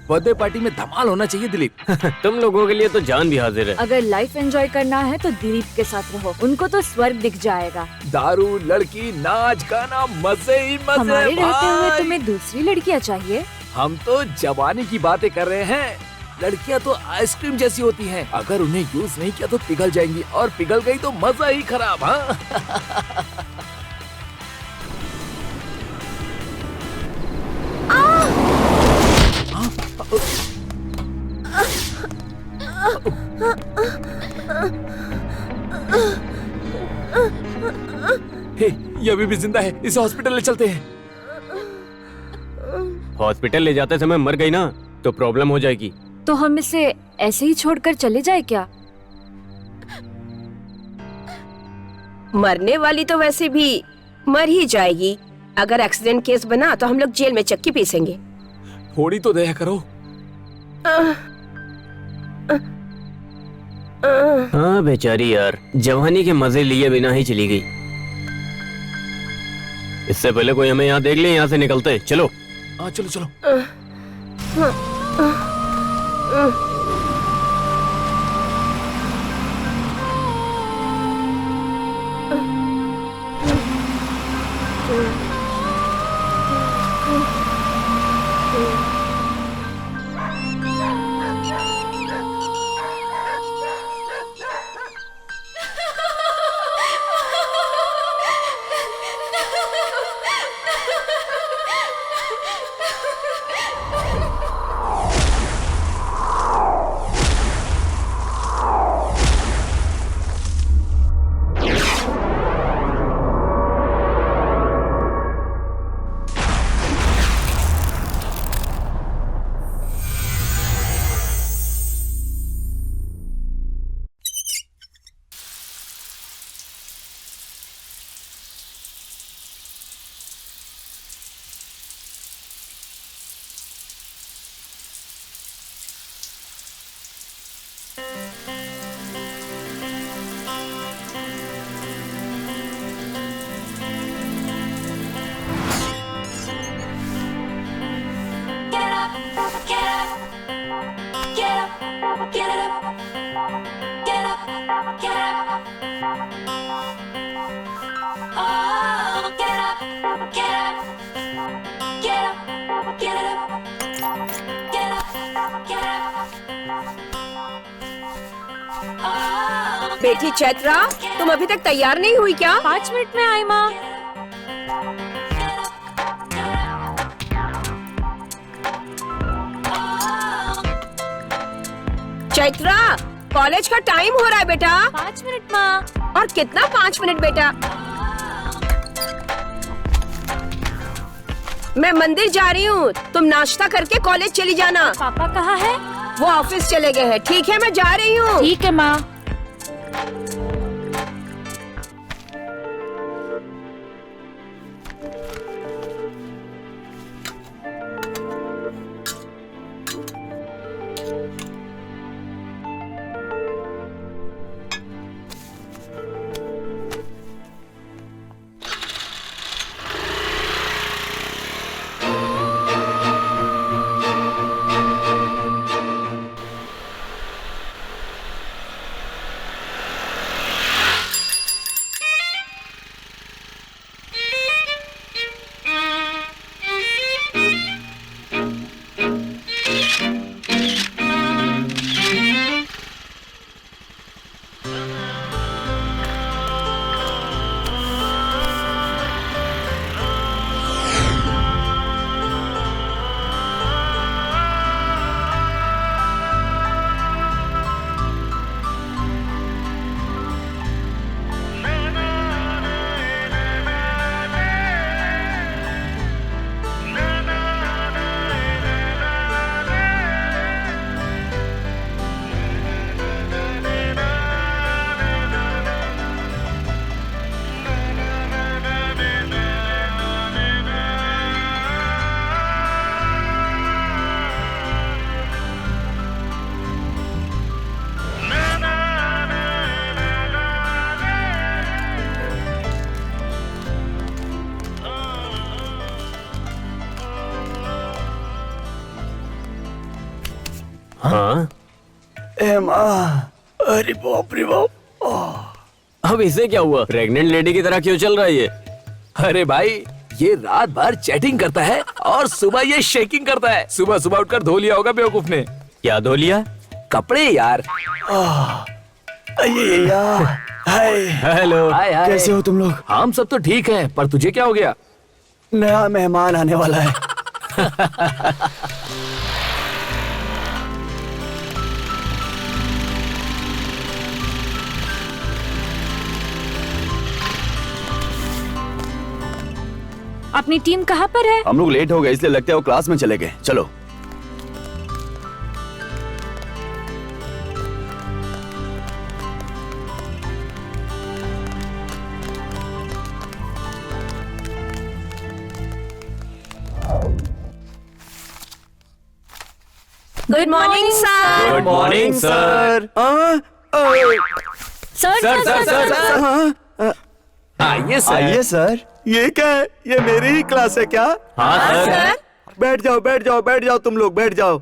Birthday party में धमाल होना चाहिए दिलीप। तुम लोगों के लिए तो जान भी हाजिर है। अगर लाइफ एंजॉय करना है तो दिलीप के साथ रहो, उनको तो स्वर्ग दिख जाएगा। दारू, लड़की, नाच गाना, मजे ही मजे। हमारे रहते हुए भाई। तुम्हें दूसरी लड़कियाँ चाहिए? हम तो जवानी की बातें कर रहे हैं। लड़कियां तो आइसक्रीम जैसी होती हैं, अगर उन्हें यूज नहीं किया तो पिघल जाएंगी, और पिघल गई तो मजा ही खराब। हाँ हे, ये अभी भी जिंदा है, इसे हॉस्पिटल ले चलते हैं। हॉस्पिटल ले जाते समय मर गई ना तो प्रॉब्लम हो जाएगी। तो हम इसे ऐसे ही छोड़कर चले जाए क्या? मरने वाली तो वैसे भी मर ही जाएगी। अगर एक्सीडेंट केस बना तो हम लोग जेल में चक्की पीसेंगे। थोड़ी तो दया करो। हाँ बेचारी यार, जवानी के मजे लिए बिना ही चली गई। इससे पहले कोई हमें यहाँ देख ले, यहाँ से निकलते। चलो। हाँ चलो चलो। बेटी चैत्रा, तुम अभी तक तैयार नहीं हुई क्या? 5 मिनट में आई माँ। चैत्रा, कॉलेज का टाइम हो रहा है बेटा। 5 मिनट माँ। और कितना 5 मिनट बेटा? मैं मंदिर जा रही हूँ, तुम नाश्ता करके कॉलेज चली जाना। पापा कहाँ है? वो ऑफिस चले गए हैं। ठीक है, मैं जा रही हूँ। ठीक है माँ। हाँ? अरे बाप रे बाप। अब इसे क्या हुआ? प्रेग्नेंट लेडी की तरह क्यों चल रहा है ये? अरे भाई, ये रात भर चैटिंग करता है और सुबह ये शेकिंग करता है। सुबह सुबह उठकर धो लिया होगा बेवकूफ ने। क्या धो लिया? कपड़े यार। हेलो। हाय हाय। कैसे हो तुम लोग? हम सब तो ठीक हैं, पर तुझे क्या हो गया? नया मेहमान आने वाला है। अपनी टीम कहाँ पर है? हम लोग लेट हो गए इसलिए लगता है वो क्लास में चले गए। चलो। Good morning sir. Good morning sir. Sir आइए सर। आइए सर। ये क्या है? ये मेरी ही क्लास है क्या? हाँ सर। बैठ जाओ बैठ जाओ बैठ जाओ, तुम लोग बैठ जाओ।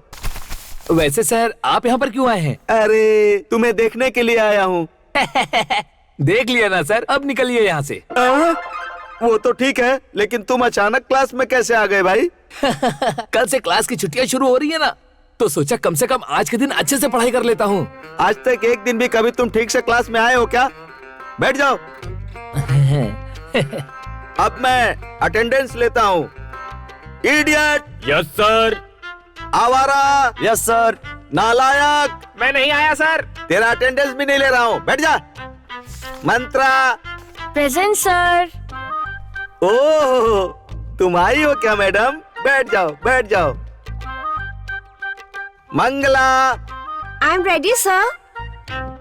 वैसे सर, आप यहाँ पर क्यों आए हैं? अरे तुम्हें देखने के लिए आया हूँ। देख लिया ना सर, अब निकलिए यहाँ से। वो तो ठीक है, लेकिन तुम अचानक क्लास में कैसे आ गए भाई? कल से क्लास की छुट्टियां शुरू हो रही है ना, तो सोचा कम से कम आज के दिन अच्छे से पढ़ाई कर लेता हूँ। आज तक एक दिन भी कभी तुम ठीक से क्लास में आए हो क्या? बैठ जाओ। अब मैं अटेंडेंस लेता हूँ। इडियट। Yes sir. आवारा। Yes sir. नालायक। मैं नहीं आया सर। तेरा अटेंडेंस भी नहीं ले रहा हूँ, बैठ जा। मंत्रा। Present sir. ओह, तुम आई हो क्या मैडम? बैठ जाओ बैठ जाओ। Mangla. I am ready sir.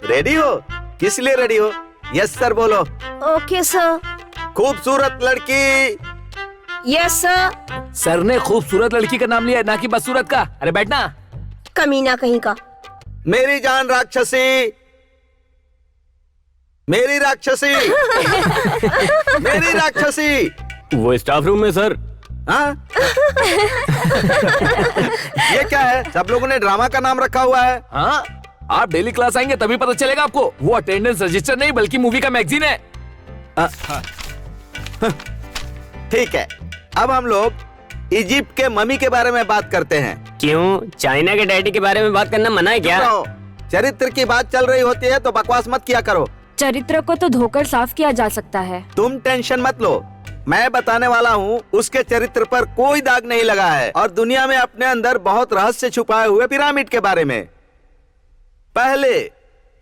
Ready हो? किस लिए रेडी हो? यस सर बोलो। Okay sir. खूबसूरत लड़की। Yes sir. सर ने खूबसूरत लड़की का नाम लिया, ना कि बदसूरत का। अरे बैठना। कमीना कहीं का। मेरी जान राक्षसी। मेरी राक्षसी। मेरी राक्षसी। वो स्टाफ रूम में सर। हाँ? ये क्या है? सब लोगों ने ड्रामा का नाम रखा हुआ है। हाँ, आप डेली क्लास आएंगे तभी पता चलेगा आपको। वो अटेंडेंस रजिस्टर नहीं बल्कि मूवी का मैगजीन है। ठीक है, अब हम लोग इजिप्ट के मम्मी के बारे में बात करते हैं। क्यों? चाइना के डैडी के बारे में बात करना मना है क्या? रहो, चरित्र की बात चल रही होती है तो बकवास मत किया करो। चरित्र को तो धोकर साफ किया जा सकता है। तुम टेंशन मत लो, मैं बताने वाला हूँ। उसके चरित्र पर कोई दाग नहीं लगा है और दुनिया में अपने अंदर बहुत रहस्य छुपाए हुए पिरामिड के बारे में। पहले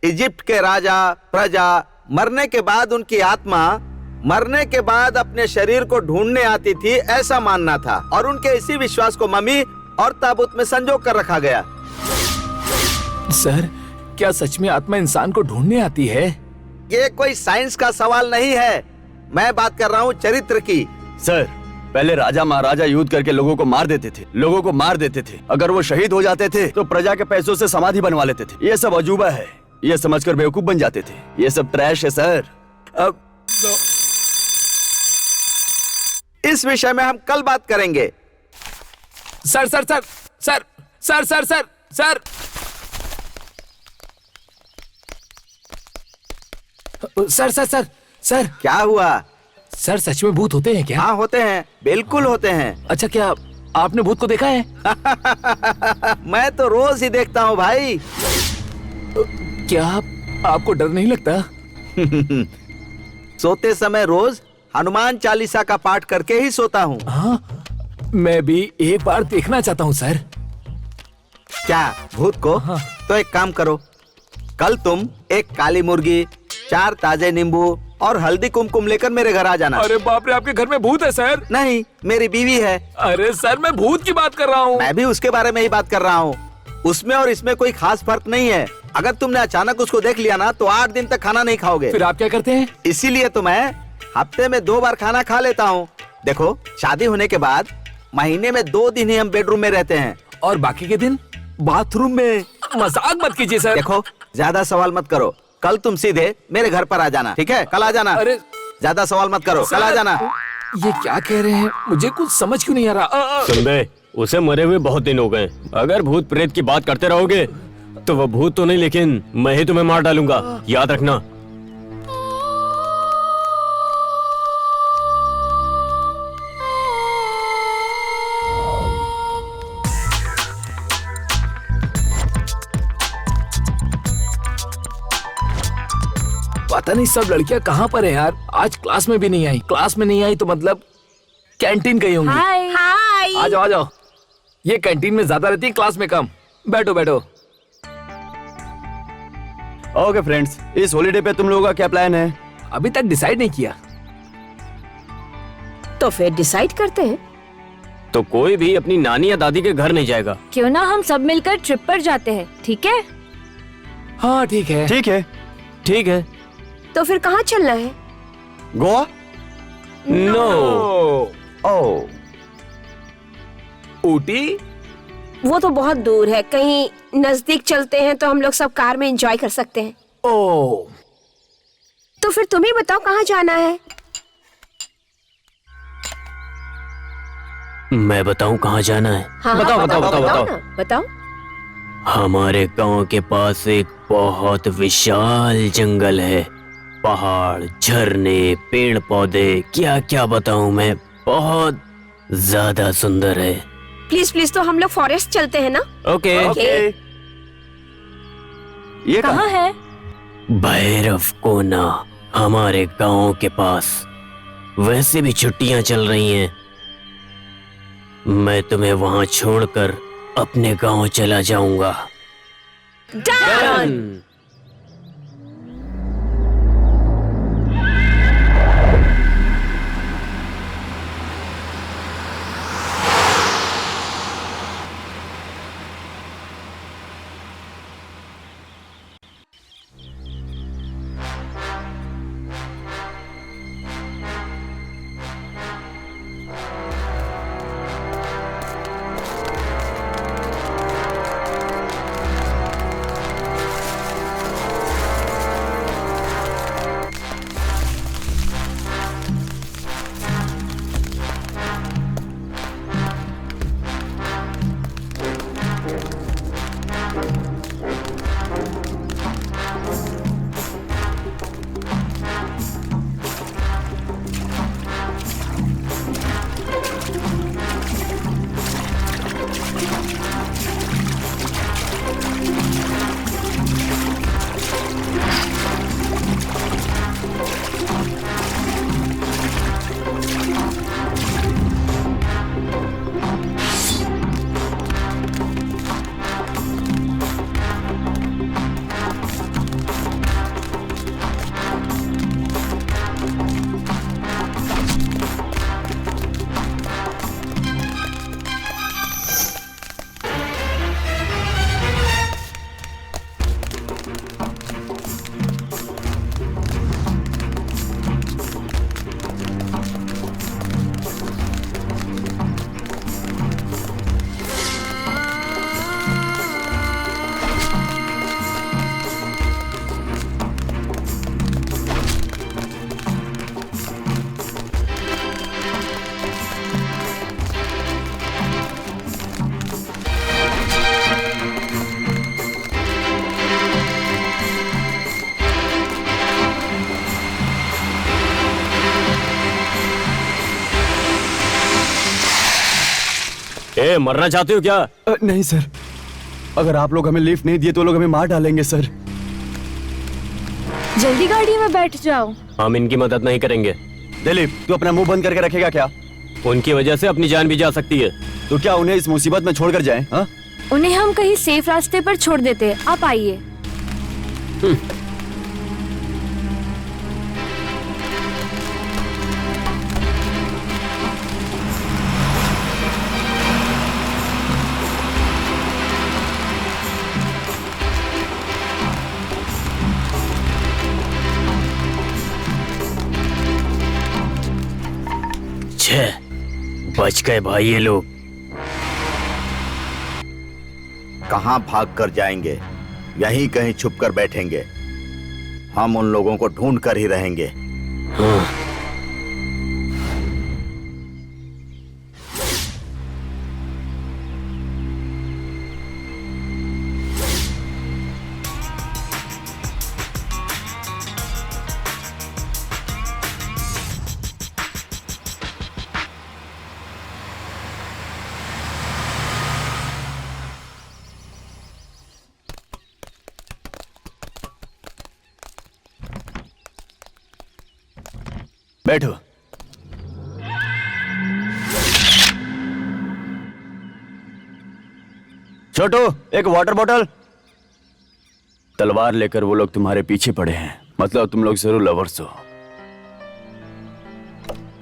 इजिप्ट के राजा प्रजा मरने के बाद उनकी आत्मा मरने के बाद अपने शरीर को ढूंढने आती थी, ऐसा मानना था और उनके इसी विश्वास को मम्मी और ताबूत में संजो कर रखा गया। सर, क्या सच में आत्मा इंसान को ढूंढने आती है? ये कोई साइंस का सवाल नहीं है, मैं बात कर रहा हूँ चरित्र की। सर, पहले राजा महाराजा युद्ध करके लोगों को मार देते थे। अगर वो शहीद हो जाते थे तो प्रजा के पैसों से समाधि बनवा लेते थे। ये सब अजूबा है, ये समझकर बेवकूफ बन जाते थे। ये सब ट्रैश है सर। अब इस विषय में हम कल बात करेंगे। Sir sir sir sir sir sir sir sir sir sir sir sir क्या हुआ? सर, सच में भूत होते हैं क्या? हाँ होते हैं, बिल्कुल होते हैं। अच्छा, क्या आपने भूत को देखा है? मैं तो रोज ही देखता हूँ भाई। क्या आपको डर नहीं लगता? सोते समय रोज हनुमान चालीसा का पाठ करके ही सोता हूँ। हाँ, मैं भी एक बार देखना चाहता हूँ सर। क्या भूत को? हाँ। तो एक काम करो, कल तुम एक काली मुर्गी, 4 ताजे नींबू और हल्दी कुमकुम लेकर मेरे घर आ जाना। अरे बाप रे, आपके घर में भूत है सर? नहीं, मेरी बीवी है। अरे सर, मैं भूत की बात कर रहा हूँ। मैं भी उसके बारे में ही बात कर रहा हूँ। उसमें और इसमें कोई खास फर्क नहीं है। अगर तुमने अचानक उसको देख लिया ना तो 8 दिन तक खाना नहीं खाओगे। फिर आप क्या करते हैं? इसीलिए तो मैं हफ्ते में 2 बार खाना खा लेता हूँ। देखो, शादी होने के बाद महीने में 2 दिन ही हम बेडरूम में रहते हैं और बाकी के दिन बाथरूम में। मजाक मत कीजिए सर। देखो, ज्यादा सवाल मत करो। कल तुम सीधे मेरे घर पर आ जाना, ठीक है? कल आ जाना। अरे ज्यादा सवाल मत करो, कल आ जाना। ये क्या कह रहे हैं? मुझे कुछ समझ क्यों नहीं आ रहा। सुन बे, उसे मरे हुए बहुत दिन हो गए। अगर भूत प्रेत की बात करते रहोगे तो वो भूत तो नहीं, लेकिन मैं ही तुम्हें मार डालूंगा, याद रखना। पता नहीं सब लड़कियां कहाँ पर है यार। आज क्लास में भी नहीं आई। क्लास में नहीं आई तो मतलब कैंटीन गई होंगी। हाय। हाय। आ जाओ आ जाओ। ये कैंटीन में ज्यादा रहती है, क्लास में कम। बैठो बैठो। ओके फ्रेंड्स, इस हॉलीडे पे तुम लोगों का क्या प्लान है? अभी तक डिसाइड नहीं किया। तो फिर डिसाइड करते हैं। तो कोई भी अपनी नानी या दादी के घर नहीं जाएगा। क्यों ना हम सब मिलकर ट्रिप पर जाते हैं, ठीक है? हाँ ठीक है। ठीक है। ठीक है। तो फिर कहाँ चलना है? गोवा? नो। ओह, ऊटी? वो तो बहुत दूर है, कहीं नजदीक चलते हैं तो हम लोग सब कार में एंजॉय कर सकते हैं। ओ तो फिर तुम ही बताओ कहाँ जाना है? मैं बताऊं कहाँ जाना है? हाँ, बताओ, हाँ, बताओ, बताओ, बताओ। ना, बताओ। हमारे गांव के पास एक बहुत विशाल जंगल है। पहाड़, झरने, पेड़ पौधे, क्या क्या बताऊं मैं, बहुत ज्यादा सुंदर है। प्लीज प्लीज, तो हम लोग फॉरेस्ट चलते हैं ना? ओके। ओके। ये कहाँ है? भैरव कोना, हमारे गांव के पास। वैसे भी छुट्टियां चल रही हैं। मैं तुम्हें वहां छोड़कर अपने गांव चला जाऊंगा। डन। मरना चाहते हो क्या? नहीं सर, अगर आप लोग हमें लिफ्ट नहीं दिए तो लोग हमें मार डालेंगे सर। जल्दी गाड़ी में बैठ जाओ। हम इनकी मदद नहीं करेंगे। दिलीप, तू अपना मुंह बंद करके रखेगा क्या? उनकी वजह से अपनी जान भी जा सकती है। तो क्या उन्हें इस मुसीबत में छोड़कर जाएं? हाँ? उन्हें हम कहीं सेफ रास्ते पर छोड़ देते। आप आइए। बच गए भाई ये लोग। कहाँ भाग कर जाएंगे? यहीं कहीं छुप कर बैठेंगे। हम उन लोगों को ढूंढ कर ही रहेंगे। हाँ। बैठो। छोटू, एक वाटर बॉटल। तलवार लेकर वो लोग तुम्हारे पीछे पड़े हैं, मतलब तुम लोग जरूर लवर्स हो।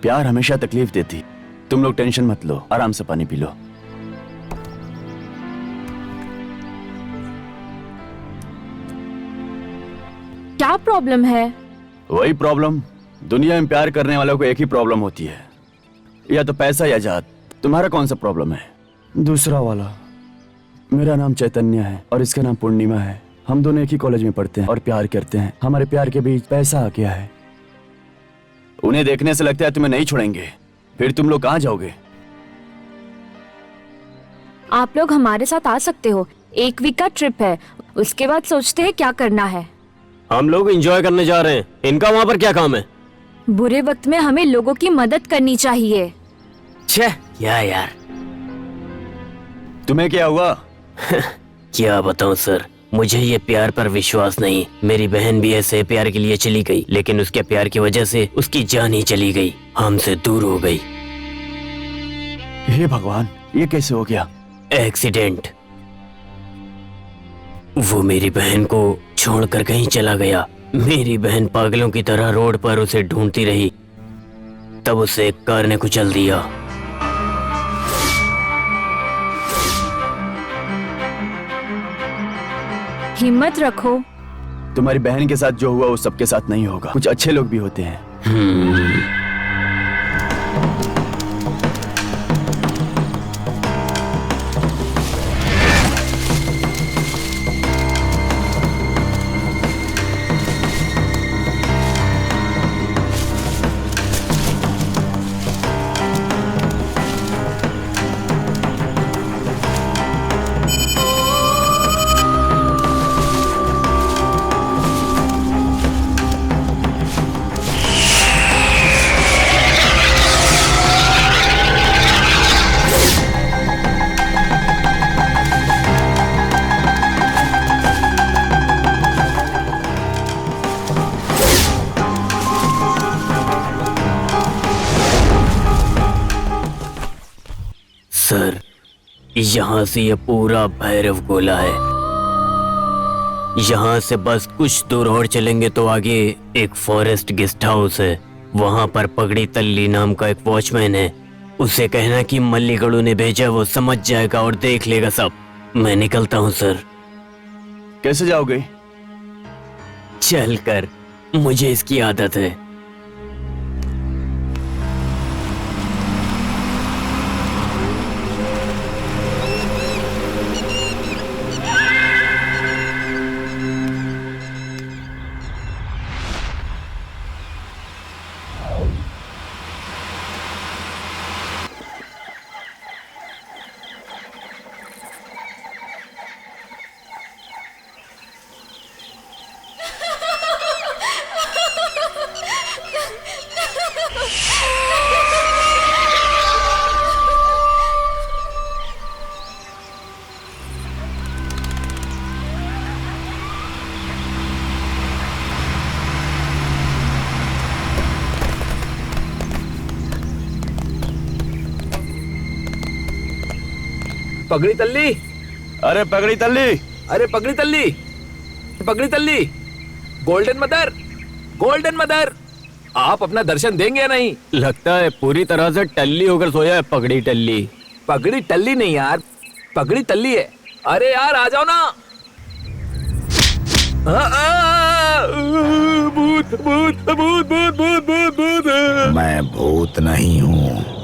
प्यार हमेशा तकलीफ देती। तुम लोग टेंशन मत लो, आराम से पानी पी लो। क्या प्रॉब्लम है? वही प्रॉब्लम, दुनिया में प्यार करने वालों को एक ही प्रॉब्लम होती है, या तो पैसा या जात। तुम्हारा कौन सा प्रॉब्लम है? दूसरा वाला। मेरा नाम चैतन्य है और इसका नाम पूर्णिमा है। हम दोनों एक ही कॉलेज में पढ़ते हैं और प्यार करते हैं। हमारे प्यार के बीच पैसा आ गया है। उन्हें देखने से लगता है तुम्हें नहीं छोड़ेंगे। फिर तुम लोग कहाँ जाओगे? आप लोग हमारे साथ आ सकते हो, 1 वीक का ट्रिप है, उसके बाद सोचते हैं क्या करना है। हम लोग एंजॉय करने जा रहे हैं, इनका वहाँ पर क्या काम है? बुरे वक्त में हमें लोगों की मदद करनी चाहिए। छह, क्या यार। तुम्हें क्या हुआ? क्या बताऊं सर, मुझे ये प्यार पर विश्वास नहीं। मेरी बहन भी ऐसे प्यार के लिए चली गई, लेकिन उसके प्यार की वजह से उसकी जान ही चली गई, हमसे दूर हो गई। हे भगवान, ये कैसे हो गया? एक्सीडेंट। वो मेरी बहन को छोड़कर कहीं चला गया। मेरी बहन पागलों की तरह रोड पर उसे ढूंढती रही, तब उसे एक कार ने कुचल दिया। हिम्मत रखो। तुम्हारी बहन के साथ जो हुआ वो सबके साथ नहीं होगा। कुछ अच्छे लोग भी होते हैं। सर, यहाँ से ये पूरा भैरव गोला है। यहाँ से बस कुछ दूर और चलेंगे तो आगे एक फॉरेस्ट गेस्ट हाउस है। वहाँ पर पगड़ी तल्ली नाम का एक वॉचमैन है। उसे कहना कि मल्लीगढ़ू ने भेजा, वो समझ जाएगा और देख लेगा सब। मैं निकलता हूँ सर। कैसे जाओगे? चलकर, मुझे इसकी आदत है। पगड़ी तल्ली, अरे पगड़ी तल्ली, अरे पगड़ी तल्ली, पगड़ी तल्ली, गोल्डन मदर, गोल्डन मदर, आप अपना दर्शन देंगे या नहीं? लगता है पूरी तरह से टल्ली होकर सोया है पगड़ी टल्ली। पगड़ी टल्ली नहीं यार, पगड़ी तल्ली है। अरे यार आ जाओ ना। भूत भूत भूत भूत भूत भूत भूत। मैं भूत नहीं हूँ,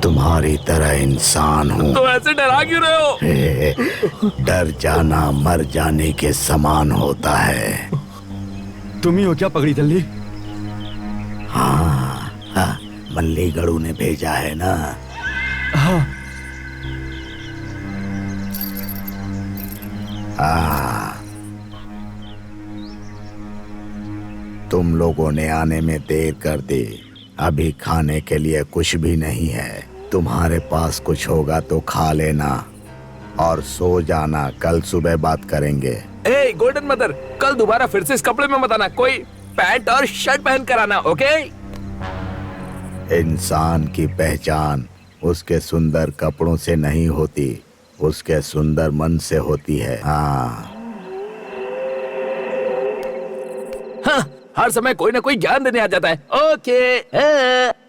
तुम्हारी तरह इंसान हूँ। तो ऐसे डरा क्यों रहे हो? डर जाना मर जाने के समान होता है। तुम ही हो क्या पगड़ी तल्ली? हाँ, मल्लीगढ़ू ने भेजा है ना। हाँ। तुम लोगों ने आने में देर कर दी। अभी खाने के लिए कुछ भी नहीं है। तुम्हारे पास कुछ होगा तो खा लेना और सो जाना। कल सुबह बात करेंगे। ए गोल्डन मदर, कल दोबारा फिर से इस कपड़े में मत आना। कोई पैंट और शर्ट पहन कर आना, ओके? इंसान की पहचान उसके सुंदर कपड़ों से नहीं होती, उसके सुंदर मन से होती है। हाँ, हाँ, हर समय कोई ना कोई ज्ञान देने आ जाता है। ओके।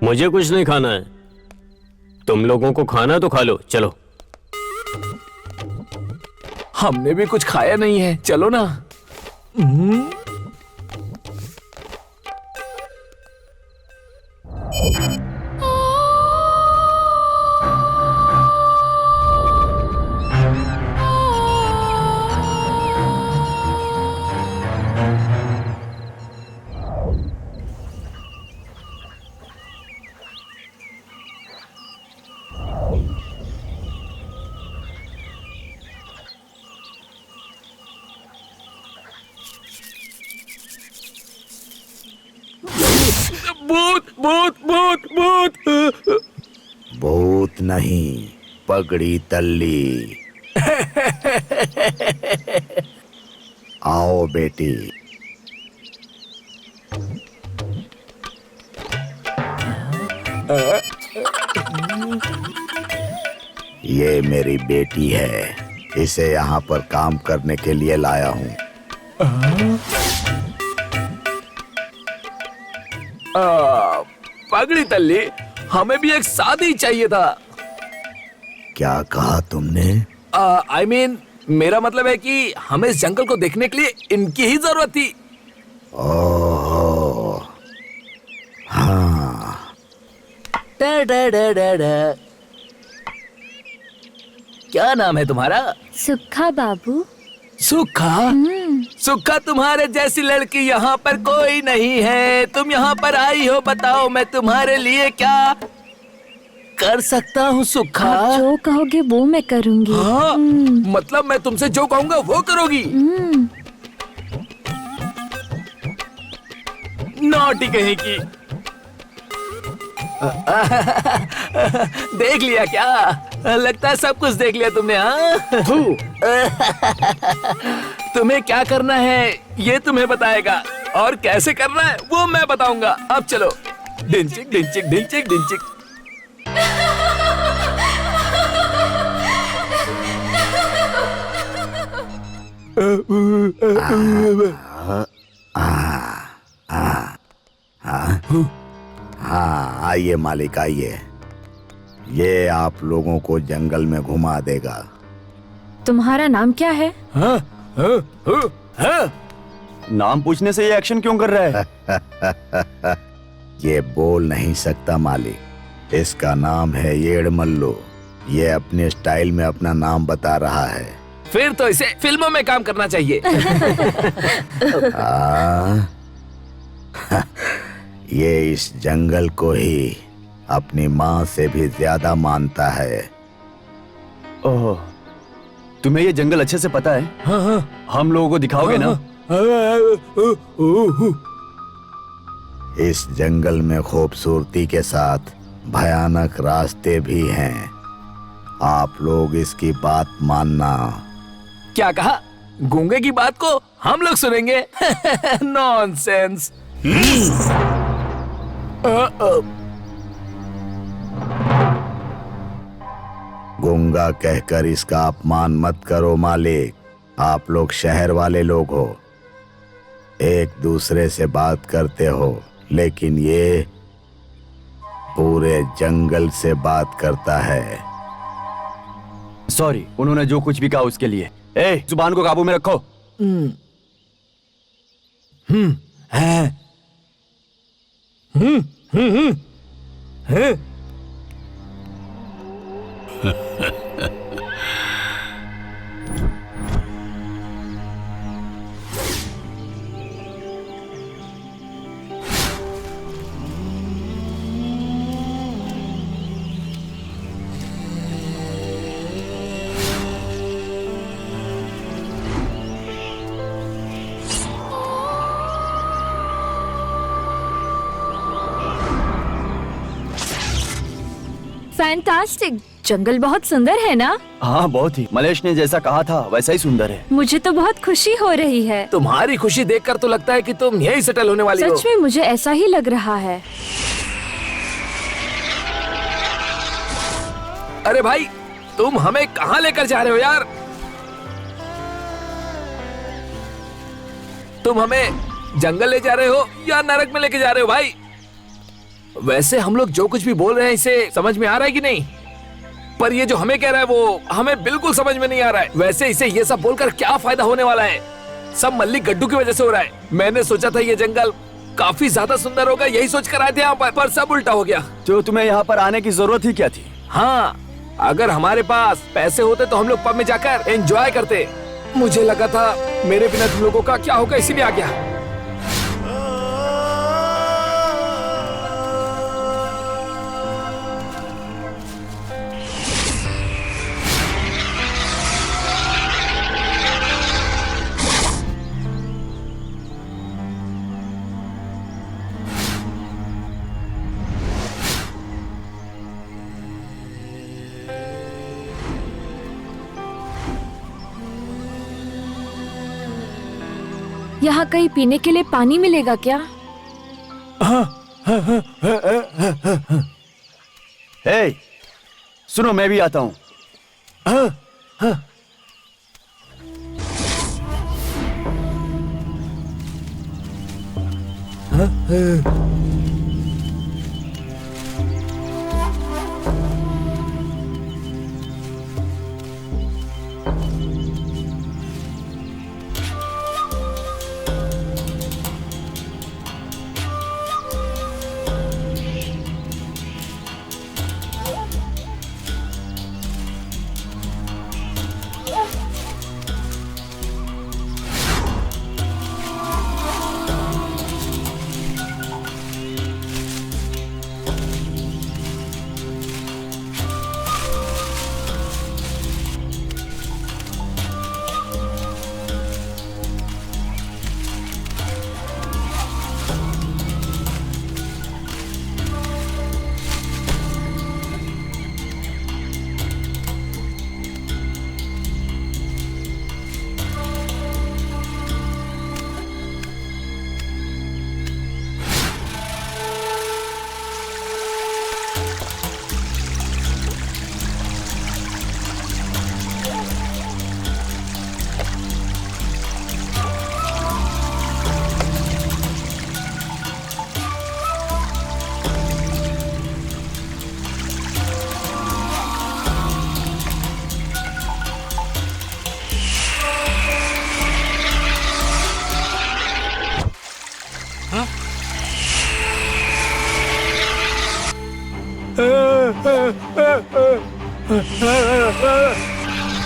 मुझे कुछ नहीं खाना है, तुम लोगों को खाना है तो खा लो। चलो। हमने भी कुछ खाया नहीं है, चलो ना। भूत भूत भूत भूत। भूत नहीं, पगड़ी तल्ली। आओ बेटी। ये मेरी बेटी है, इसे यहाँ पर काम करने के लिए लाया हूँ। पगड़ी तल्ली, हमें भी एक शादी चाहिए था। क्या कहा तुमने? आई मीन, मेरा मतलब है कि हमें इस जंगल को देखने के लिए इनकी ही जरूरत थी। ओह, हाँ। डा डा डा डा डा। क्या नाम है तुम्हारा? सुखा बाबू। सुखा? सुखा, तुम्हारे जैसी लड़की यहाँ पर कोई नहीं है। तुम यहाँ पर आई हो, बताओ मैं तुम्हारे लिए क्या कर सकता हूँ सुखा? आप जो कहोगे वो मैं करूँगी। हाँ, मतलब मैं तुमसे जो कहूँगा वो करोगी? नॉटी कहीं की। देख लिया क्या? लगता है सब कुछ देख लिया तुमने। हाँ, तुम्हें क्या करना है ये तुम्हें बताएगा, और कैसे करना है वो मैं बताऊंगा। अब चलो। डिंचिक डिंचिक डिंचिक डिंचिक। हाँ, आइए मालिक, आइए। ये आप लोगों को जंगल में घुमा देगा। तुम्हारा नाम क्या है? हाँ, हाँ, हाँ, हाँ। नाम पूछने से ये एक्शन क्यों कर रहा है? ये बोल नहीं सकता मालिक। इसका नाम है येड़मल्लू। ये अपने स्टाइल में अपना नाम बता रहा है। फिर तो इसे फिल्मों में काम करना चाहिए। ये इस जंगल को ही अपनी माँ से भी ज्यादा मानता है। ओह, तुम्हें ये जंगल अच्छे से पता है? हाँ, हाँ, हम लोगों को दिखाओगे ना? इस जंगल में खूबसूरती के साथ भयानक रास्ते भी हैं। आप लोग इसकी बात मानना। क्या कहा? गूंगे की बात को हम लोग सुनेंगे? नॉनसेंस। गूंगा कहकर इसका अपमान मत करो मालिक। आप लोग शहर वाले लोग हो, एक दूसरे से बात करते हो, लेकिन ये पूरे जंगल से बात करता है। सॉरी, उन्होंने जो कुछ भी कहा उसके लिए। ए, जुबान को काबू में रखो। है। फैंटास्टिक। जंगल बहुत सुंदर है ना? हाँ बहुत ही। मलेश ने जैसा कहा था वैसा ही सुंदर है। मुझे तो बहुत खुशी हो रही है। तुम्हारी खुशी देखकर तो लगता है कि तुम यहीं सेटल होने वाली हो। सच में मुझे ऐसा ही लग रहा है। अरे भाई, तुम हमें कहाँ लेकर जा रहे हो यार? तुम हमें जंगल ले जा रहे हो या नरक में लेके जा रहे हो भाई? वैसे हम लोग जो कुछ भी बोल रहे हैं इसे समझ में आ रहा है कि नहीं? पर ये जो हमें कह रहा है वो हमें बिल्कुल समझ में नहीं आ रहा है। वैसे इसे ये सब बोलकर क्या फायदा होने वाला है? सब मल्लिक गड्डू की वजह से हो रहा है। मैंने सोचा था ये जंगल काफी ज्यादा सुंदर होगा, यही सोच कर आए थे यहाँ पर सब उल्टा हो गया। तो तुम्हें यहाँ पर आने की जरूरत ही क्या थी? हाँ, अगर हमारे पास पैसे होते तो हम लोग पब में जाकर एंजॉय करते। मुझे लगा था मेरे बिना तुम लोगों का क्या होगा, इसीलिए आ गया। यहाँ कहीं पीने के लिए पानी मिलेगा क्या? हे, सुनो मैं भी आता हूँ।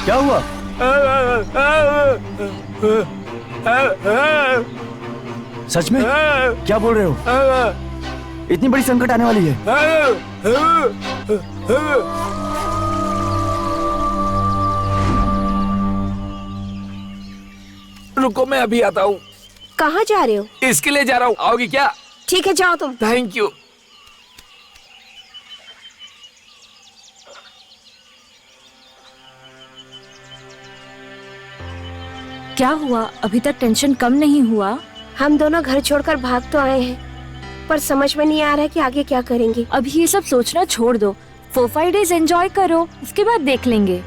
क्या हुआ? सच में? क्या बोल रहे हो? इतनी बड़ी संकट आने वाली है? रुको, मैं अभी आता हूँ। कहाँ जा रहे हो? इसके लिए जा रहा हूँ, आओगी क्या? ठीक है, जाओ तुम। Thank you. क्या हुआ? अभी तक टेंशन कम नहीं हुआ? हम दोनों घर छोड़कर भाग तो आए हैं, पर समझ में नहीं आ रहा है कि आगे क्या करेंगे। अभी ये सब सोचना छोड़ दो। 4-5 डेज एंजॉय करो, उसके बाद देख लेंगे।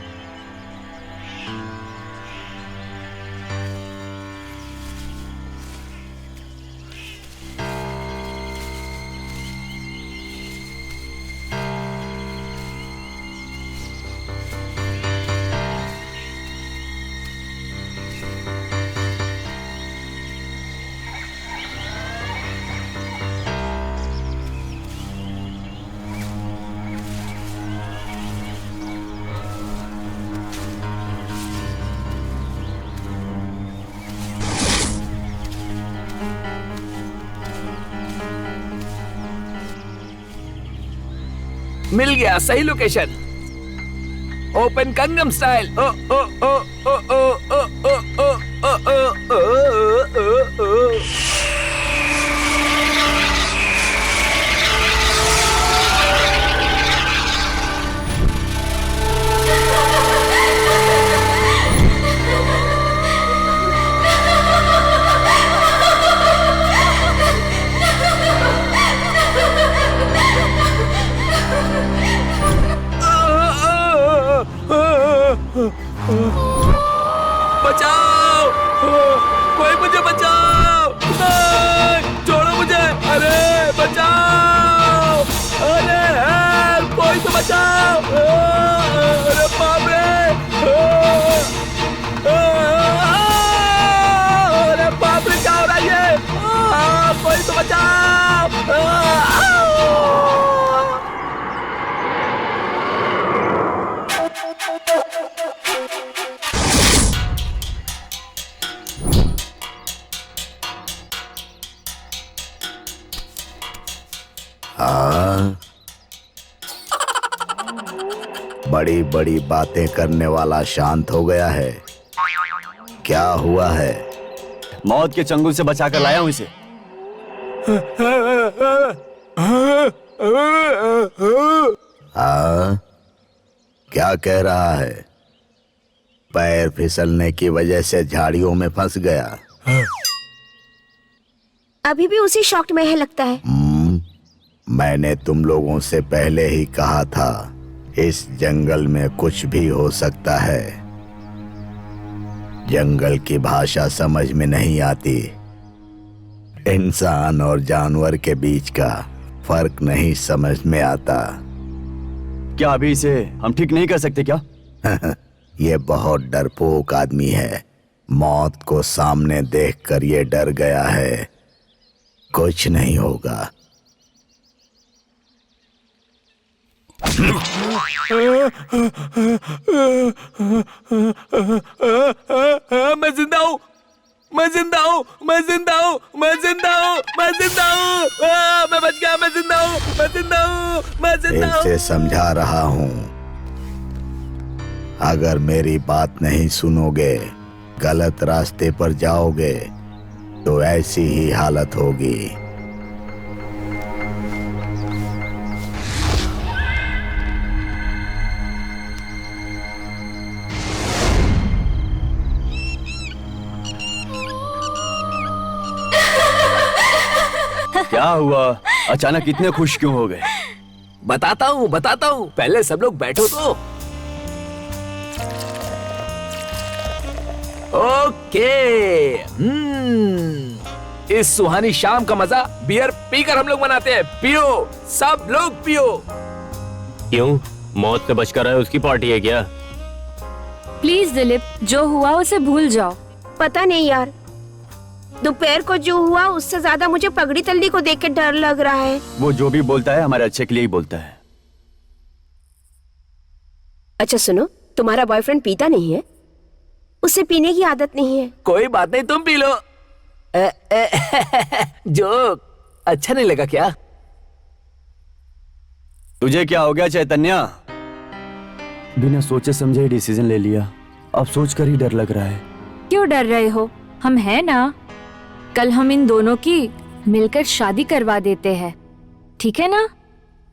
मिल गया, सही लोकेशन। Open Gangnam style. ओ ओ ओ ओ ओ ओ ओ ओ ओ ओ ओ। बचाओ, कोई मुझे बचाओ, नहीं, छोड़ो मुझे, अरे बचाओ, अरे हेल्प, कोई तो बचाओ, अरे बाप रे, अरे बाप रे, क्या हो रहा है ये, कोई तो बचाओ। हाँ, बड़ी बड़ी बातें करने वाला शांत हो गया है। क्या हुआ है? मौत के चंगुल से बचा कर लाया हूं इसे। हाँ, क्या कह रहा है? पैर फिसलने की वजह से झाड़ियों में फंस गया। अभी भी उसी शॉक्ड में है लगता है। मैंने तुम लोगों से पहले ही कहा था, इस जंगल में कुछ भी हो सकता है। जंगल की भाषा समझ में नहीं आती। इंसान और जानवर के बीच का फर्क नहीं समझ में आता। क्या अभी इसे हम ठीक नहीं कर सकते क्या? ये बहुत डरपोक आदमी है। मौत को सामने देखकर ये डर गया है। कुछ नहीं होगा। मैं जिंदा हूँ, मैं जिंदा हूँ, मैं जिंदा हूँ, मैं जिंदा हूँ, मैं जिंदा हूँ, मैं बच गया, मैं जिंदा हूँ, मैं जिंदा हूँ, मैं जिंदा हूँ। इसे समझा रहा हूँ, अगर मेरी बात नहीं सुनोगे, गलत रास्ते पर जाओगे तो ऐसी ही हालत होगी। क्या हुआ? अचानक इतने खुश क्यों हो गए? बताता हूँ, बताता हूँ, पहले सब लोग बैठो तो। ओके, इस सुहानी शाम का मजा बियर पीकर हम लोग मनाते हैं। पियो, सब लोग पियो। क्यों? मौत से बचकर आए उसकी पार्टी है क्या? प्लीज दिलीप, जो हुआ उसे भूल जाओ। पता नहीं यार, दोपहर को जो हुआ उससे ज्यादा मुझे पगड़ी तल्ली को देख के डर लग रहा है। वो जो भी बोलता है हमारे अच्छे के लिए ही बोलता है। अच्छा सुनो, तुम्हारा बॉयफ्रेंड पीता नहीं है? उसे पीने की आदत नहीं है। कोई बात नहीं, तुम पी लो। जो अच्छा नहीं लगा क्या? तुझे क्या हो गया चैतन्या? बिना सोचे समझे ही डिसीजन ले लिया। अब सोचकर ही डर लग रहा है। क्यों डर रहे हो? हम हैं ना। कल हम इन दोनों की मिलकर शादी करवा देते हैं, ठीक है ना?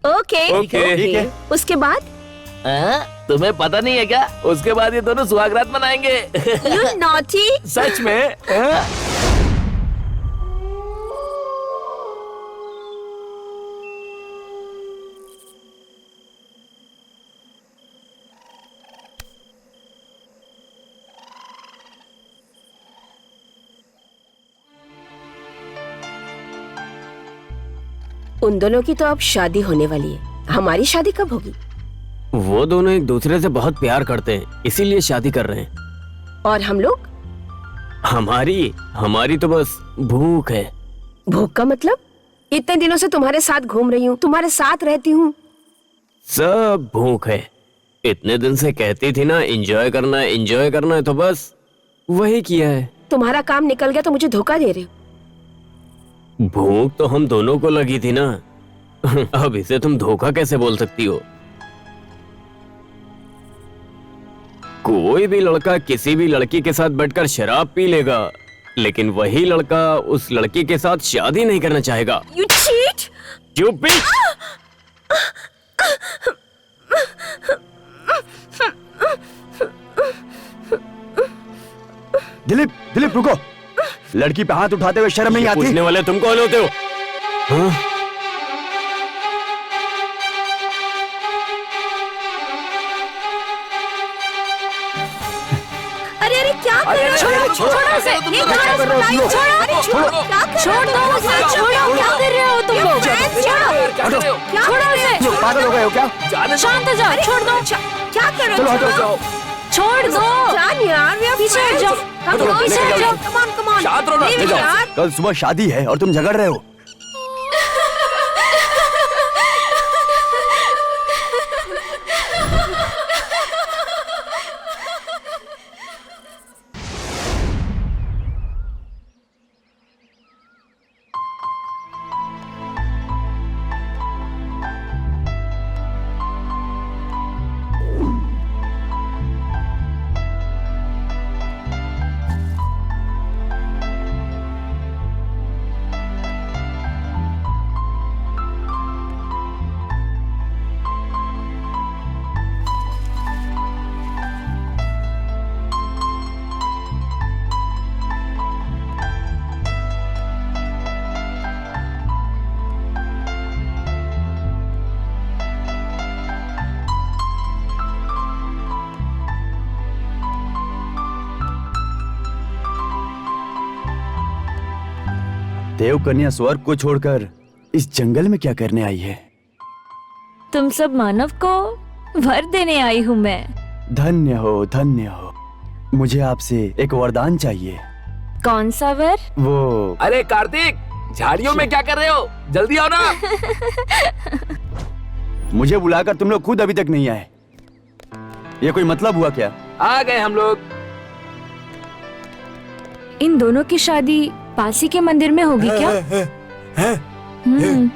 ओके ओके, ठीक है। उसके बाद तुम्हें पता नहीं है क्या? उसके बाद ये दोनों सुहागरात मनाएंगे। You naughty. सच में? उन दोनों की तो अब शादी होने वाली है। हमारी शादी कब होगी? वो दोनों एक दूसरे से बहुत प्यार करते हैं, इसीलिए शादी कर रहे हैं। और हम लोग? हमारी तो बस भूख है। भूख का मतलब? इतने दिनों से तुम्हारे साथ घूम रही हूँ, तुम्हारे साथ रहती हूँ। सब भूख है। इतने दिन से कहती थी ना एंजॉय करना है, एंजॉय करना है, तो बस वही किया है। तुम्हारा काम निकल गया तो मुझे धोखा दे रहे हो। भूख तो हम दोनों को लगी थी ना। अब इसे तुम धोखा कैसे बोल सकती हो? कोई भी लड़का किसी भी लड़की के साथ बैठकर शराब पी लेगा, लेकिन वही लड़का उस लड़की के साथ शादी नहीं करना चाहेगा। You cheat! चुप भी। दिलीप, दिलीप रुको। लड़की पे हाथ उठाते हुए शर्म नहीं आती? पूछने वाले तुम कौन होते हो? हाँ? छोड़ो उसे, ये कहां से बताइए? अरे छोड़ो, क्या कर छोड़ दो उसे, छोड़ो, क्या कर रहे हो तुम लोग? छोड़ो उसे, पागल हो गए हो क्या? शांत हो जाओ, छोड़ दो, क्या कर रहे चलो हो? हटो। छोड़ दो, जान यार, we are पीछे हट जाओ, चलो, पीछे हट जाओ। come on, शांत रहो ना, leave ले it जाओ। यार। कल सुबह शादी है और तुम झगड़ रहे हो। देव कन्या स्वर्ग को छोड़कर इस जंगल में क्या करने आई है? तुम सब मानव को वर देने आई हूँ मैं। धन्य हो, धन्य हो। मुझे आपसे एक वरदान चाहिए। कौन सा वर? वो अरे कार्तिक, झाड़ियों में क्या कर रहे हो? जल्दी आओ ना। मुझे बुलाकर तुम लोग खुद अभी तक नहीं आए। ये कोई मतलब हुआ क्या? आ गए हम लोग। इन दोनों की शादी पास ही के मंदिर में होगी क्या? हम्म,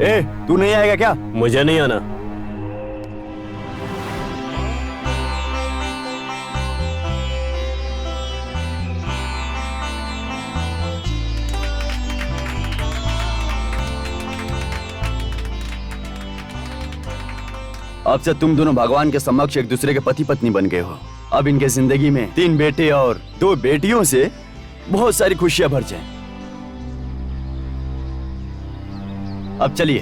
ए, तू नहीं आएगा क्या? मुझे नहीं आना। अब से तुम दोनों भगवान के समक्ष एक दूसरे के पति पत्नी बन गए हो। अब इनके जिंदगी में 3 बेटे और 2 बेटियों से बहुत सारी खुशियां भर जाएं। अब चलिए।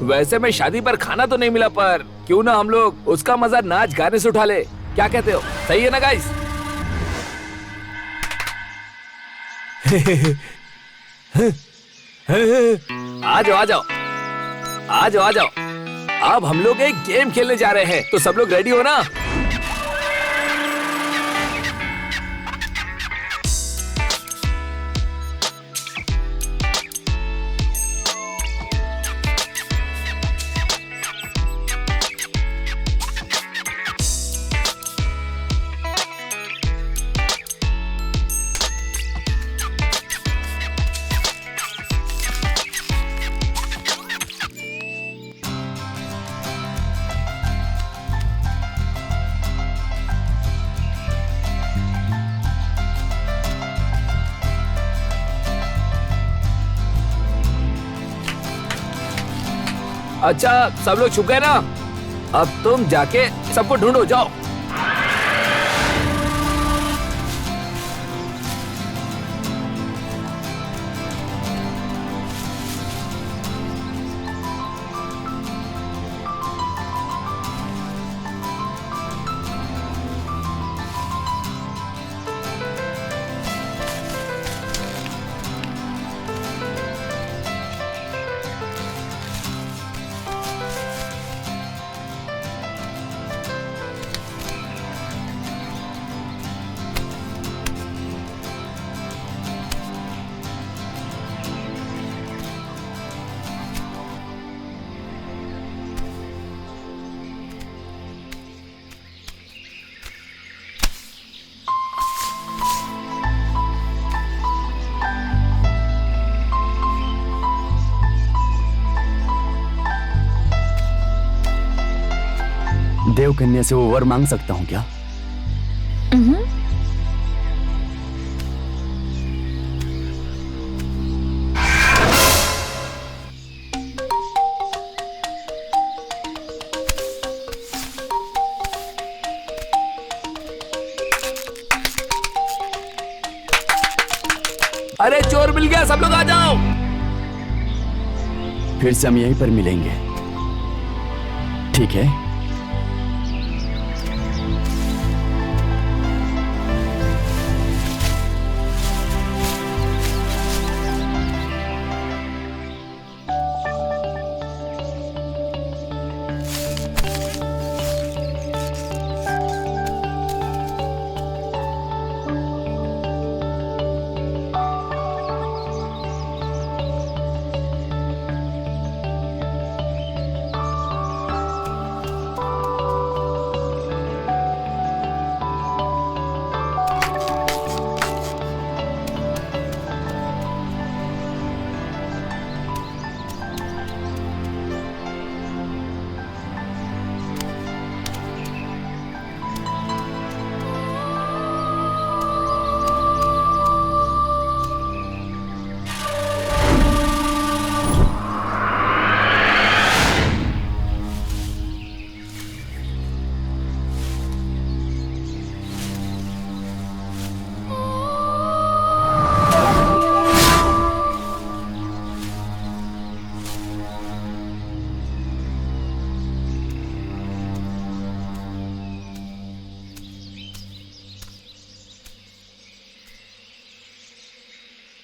वैसे में शादी पर खाना तो नहीं मिला, पर क्यों ना हम लोग उसका मजा नाच गाने से उठा ले। क्या कहते हो? सही है ना गाइस? आ जाओ, आ जाओ, आ जाओ, आ जाओ। अब हम लोग एक गेम खेलने जा रहे हैं, तो सब लोग रेडी हो ना? अच्छा, सब लोग छुप गए ना? अब तुम जाके सबको ढूंढो, जाओ। देव कन्या से वो वर मांग सकता हूँ क्या? अरे चोर मिल गया, सब लोग आ जाओ। फिर से हम यहीं पर मिलेंगे। ठीक है।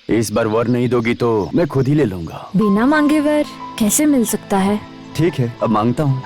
इस बार वर नहीं दोगी तो मैं खुद ही ले लूंगा। बिना मांगे वर कैसे मिल सकता है? ठीक है, अब मांगता हूँ।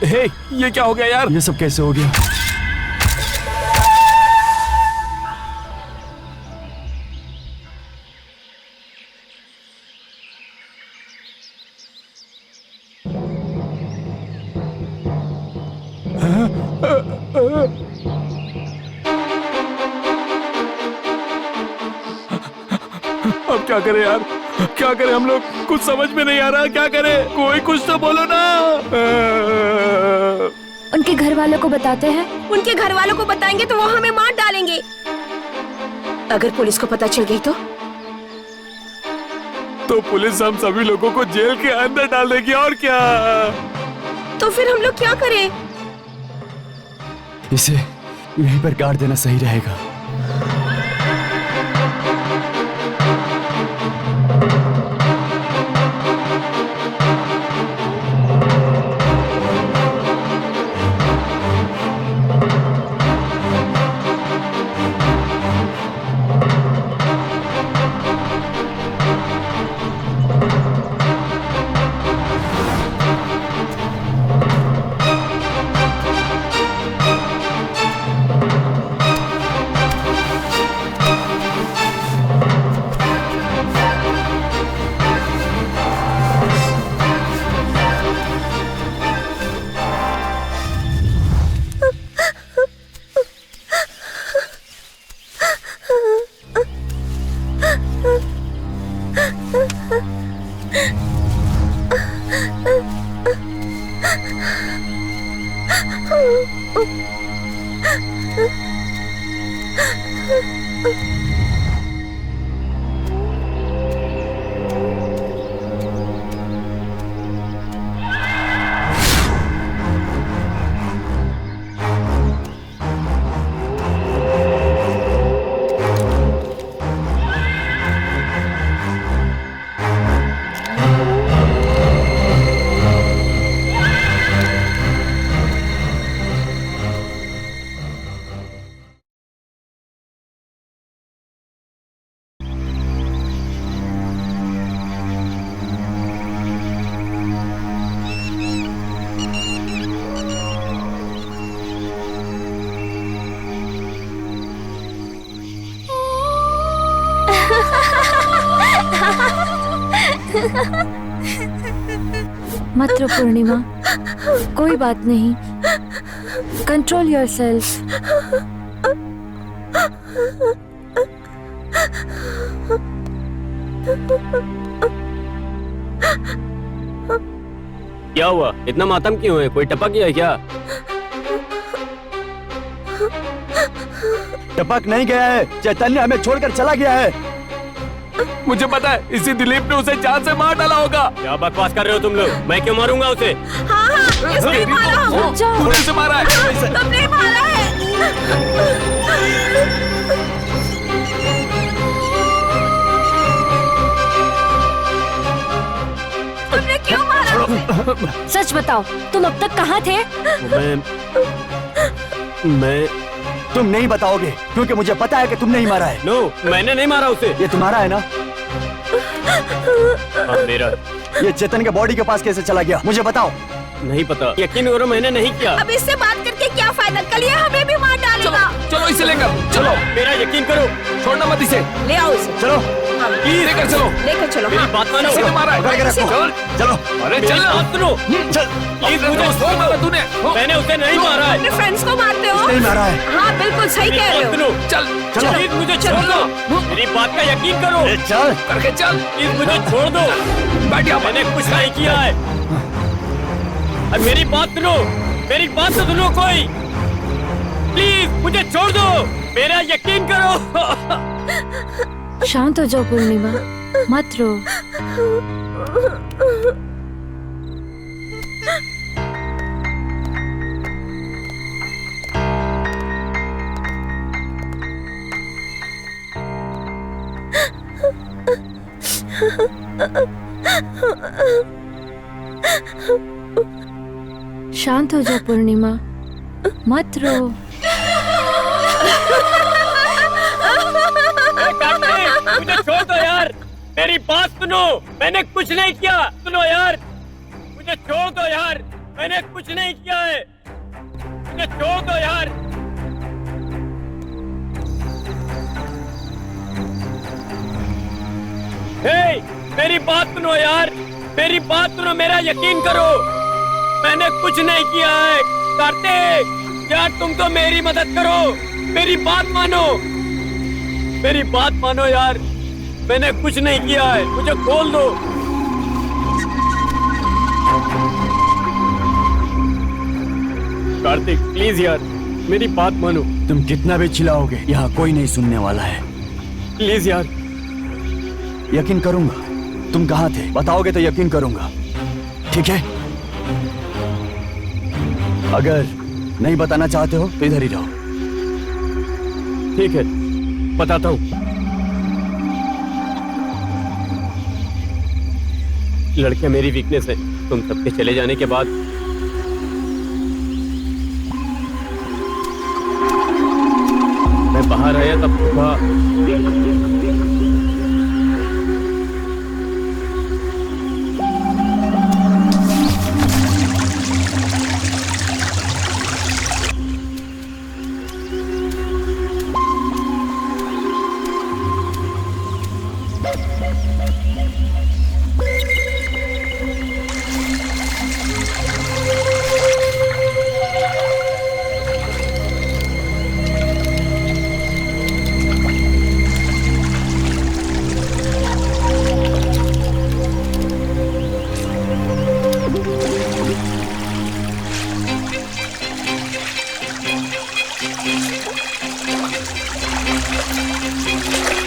हे, ये क्या हो गया यार? ये सब कैसे हो गया? अब क्या करें यार? क्या करें हम लोग? कुछ समझ में नहीं आ रहा। क्या करें? कोई कुछ तो बोलो ना। उनके घर वालों को बताते हैं। उनके घर वालों को बताएंगे तो वो हमें मार डालेंगे। अगर पुलिस को पता चल गई तो पुलिस हम सभी लोगों को जेल के अंदर डाल देगी। और क्या? तो फिर हम लोग क्या करें? इसे यहीं पर गाड़ देना सही रहेगा। मत रो पूर्णिमा, कोई बात नहीं। Control yourself. क्या हुआ? इतना मातम क्यों है? कोई टपक गया है क्या? टपक नहीं गया है, चैतन्य हमें छोड़कर चला गया है। मुझे पता है, इसी दिलीप ने उसे जान से मार डाला होगा। क्या बकवास कर रहे हो तुम लोग? मैं क्यों मारूंगा उसे? हाँ, इसने मारा हो। तूने उसे मारा है। तुमने मारा है। तुमने क्यों मारा उसे? सच बताओ, तुम अब तक कहाँ थे? मैं तुम नहीं बताओगे क्योंकि मुझे पता है कि तुमने ही मारा है। नो, मैंने नहीं मारा उसे। ये तुम्हारा है ना? हाँ, मेरा। ये चेतन के बॉडी के पास कैसे चला गया? मुझे बताओ। नहीं पता, यकीन करो मैंने नहीं किया। अब इससे बात करके क्या फायदा? कल ये हमें भी मार डालेगा। चलो इसे लेकर चलो। मेरा यकीन करो। छोड़ना मत इसे। ले आओ इसे। चलो प्लीज लेकर चलो। लेकर चलो। मेरी बात मानो। इसे मारा है। पकड़ के रखो। चल। चलो अरे मेरी चल ना। बात सुनो। चल। प्लीज मुझे छोड़ दो तूने। मैंने उसे नहीं मारा है। अपने फ्रेंड्स को मारते हो? नहीं मारा है। हाँ, बिल्कुल सही कह रहे बात हो। सुनो। चल चलो। प्लीज मुझे छोड़ दो। मेरी बात का यकीन करो। ए, चल। करके चल। प्लीज मुझे छोड़ दो। बैठ यहाँ पर। मैंने कुछ नहीं किया है। अब मेरी बात सुनो। मेरी बात तो सुनो कोई। प्लीज मुझे छोड़ दो। मेरा यकीन करो। शांत हो जाओ पूर्णिमा, मत रो। शांत हो जाओ पूर्णिमा, मत रो। मुझे छोड़ दो यार। मेरी बात सुनो। मैंने कुछ नहीं किया। सुनो यार, मुझे छोड़ दो यार। मैंने कुछ नहीं किया है। मुझे छोड़ दो यार। हे, मेरी बात सुनो यार। मेरी बात सुनो, मेरा यकीन करो। मैंने कुछ नहीं किया है। कार्तिक यार, तुम तो मेरी मदद करो। मेरी बात मानो। मेरी बात मानो यार। मैंने कुछ नहीं किया है। मुझे खोल दो। कार्तिक प्लीज यार, मेरी बात मानो। तुम कितना भी चिल्लाओगे, यहाँ कोई नहीं सुनने वाला है। प्लीज यार। यकीन करूंगा। तुम कहाँ थे बताओगे तो यकीन करूंगा, ठीक है? अगर नहीं बताना चाहते हो तो इधर ही रहो। ठीक है, बताता हूँ। लड़कियां मेरी वीकनेस है। तुम सबके चले जाने के बाद मैं बाहर आया तब सुबह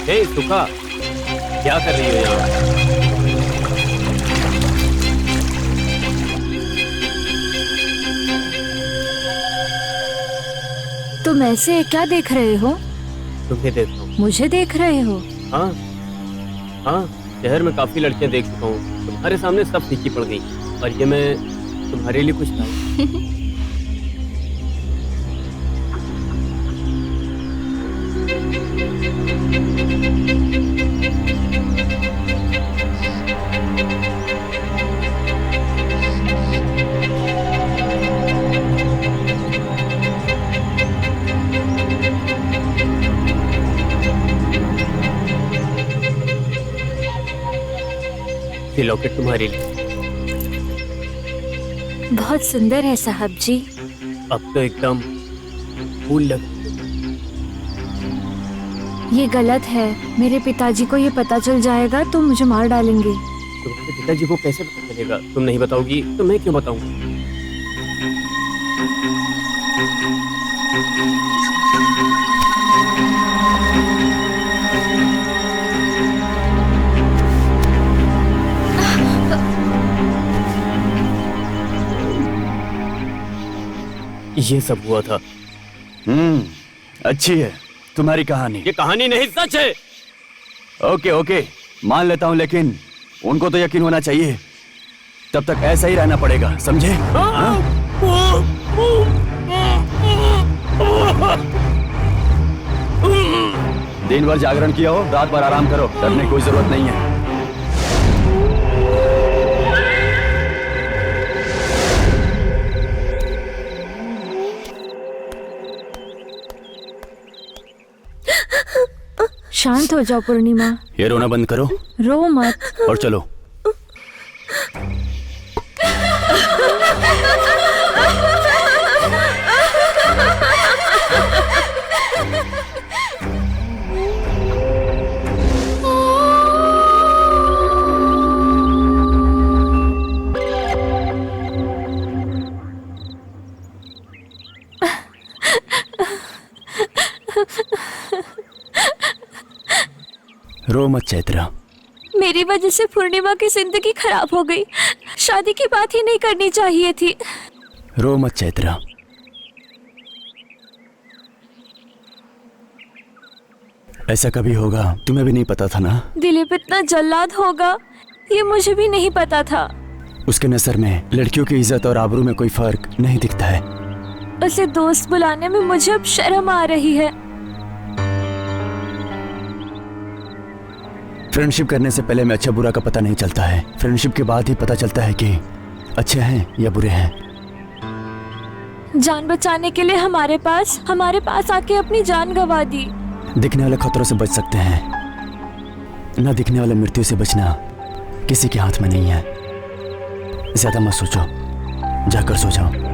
हे सुखा, क्या कर रही हो यहाँ? तुम ऐसे क्या देख रहे हो? तुम्हें देख रहा हूँ। मुझे देख रहे हो? हाँ हाँ, शहर में काफी लड़कियां देख चुका हूँ। तुम्हारे सामने सब फीकी पड़ गई और ये मैं तुम्हारे लिए कुछ लाया। ये लॉकेट तुम्हारे लिए। बहुत सुंदर है साहब जी। अब तो एकदम फूल लग। ये गलत है। मेरे पिताजी को ये पता चल जाएगा तो मुझे मार डालेंगे। तुम्हारे पिताजी को कैसे पता चलेगा? तुम नहीं बताओगी तो मैं क्यों बताऊंगा? ये सब हुआ था। अच्छी है तुम्हारी कहानी। ये कहानी नहीं, सच है। ओके ओके, मान लेता हूँ, लेकिन उनको तो यकीन होना चाहिए। तब तक ऐसा ही रहना पड़ेगा, समझे? दिन भर जागरण किया हो, रात भर आराम करो। डरने की कोई जरूरत नहीं है। शांत हो जाओ पूर्णिमा। ये रोना बंद करो रो मत। और चलो। रो मत चैत्रा। मेरी वजह से पूर्णिमा की जिंदगी खराब हो गई। शादी की बात ही नहीं करनी चाहिए थी। रो मत चैत्रा। ऐसा कभी होगा तुम्हें भी नहीं पता था ना। दिलीप इतना जल्लाद होगा ये मुझे भी नहीं पता था। उसके नजर में लड़कियों की इज्जत और आबरू में कोई फर्क नहीं दिखता है। उसे दोस्त बुलाने में मुझे अब शर्म आ रही है। फ्रेंडशिप करने से पहले में अच्छा बुरा का पता नहीं चलता है। फ्रेंडशिप के बाद ही पता चलता है कि अच्छे हैं या बुरे हैं। जान बचाने के लिए हमारे पास आके अपनी जान गंवा दी। दिखने वाले खतरों से बच सकते हैं, न दिखने वाले मृत्यु से बचना किसी के हाथ में नहीं है। ज्यादा मत सोचो, जाकर सो जाओ।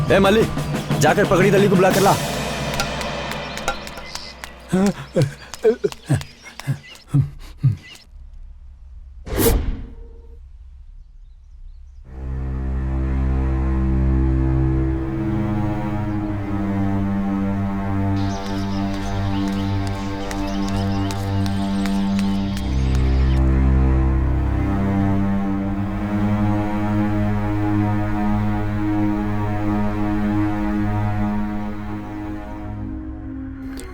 ए मल्ली, जाकर पगड़ी दली को बुला कर ला।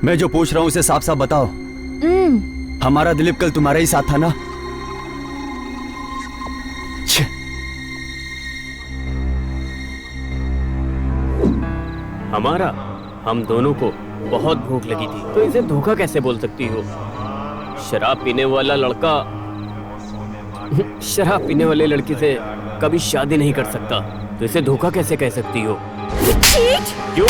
मैं जो पूछ रहा हूं उसे साफ साफ बताओ। हमारा दिलीप कल तुम्हारे ही साथ था ना? हमारा? हम दोनों को बहुत भूख लगी थी, तो इसे धोखा कैसे बोल सकती हो? शराब पीने वाला लड़का शराब पीने वाले लड़की से कभी शादी नहीं कर सकता, तो इसे धोखा कैसे कह सकती हो? क्यों?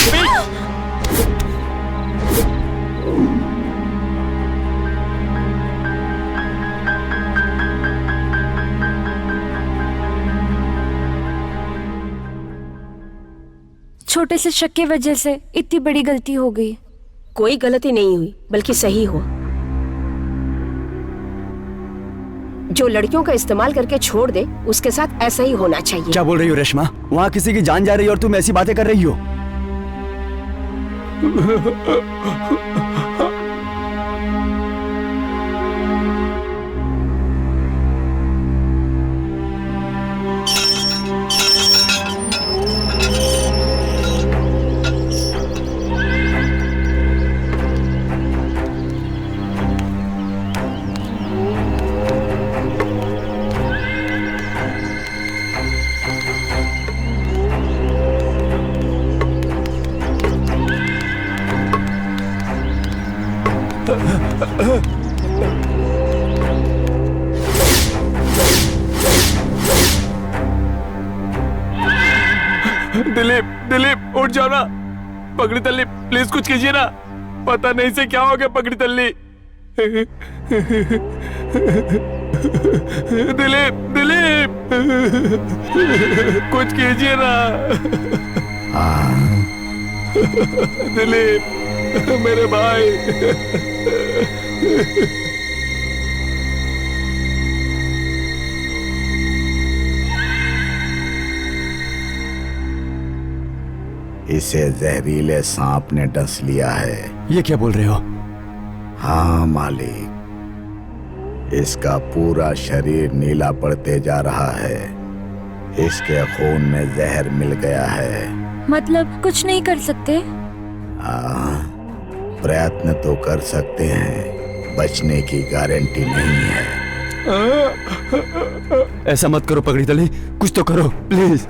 छोटे से शक की वजह से इतनी बड़ी गलती हो गई। कोई गलती नहीं हुई, बल्कि सही हुआ। जो लड़कियों का इस्तेमाल करके छोड़ दे, उसके साथ ऐसा ही होना चाहिए। क्या बोल रही हो रेशमा? वहाँ किसी की जान जा रही है और तुम ऐसी बातें कर रही हो? दिलीप उठ जाओ ना। पगड़ी तल्ली प्लीज कुछ कीजिए ना। पता नहीं से क्या हो गया पगड़ी तल्ली। दिलीप कुछ कीजिए ना। दिलीप मेरे भाई। इसे जहरीले सांप ने डस लिया है। ये क्या बोल रहे हो? हाँ मालिक, इसका पूरा शरीर नीला पड़ते जा रहा है। इसके खून में जहर मिल गया है। मतलब कुछ नहीं कर सकते? प्रयत्न तो कर सकते हैं, बचने की गारंटी नहीं है। ऐसा मत करो पगड़ी तली, कुछ तो करो प्लीज।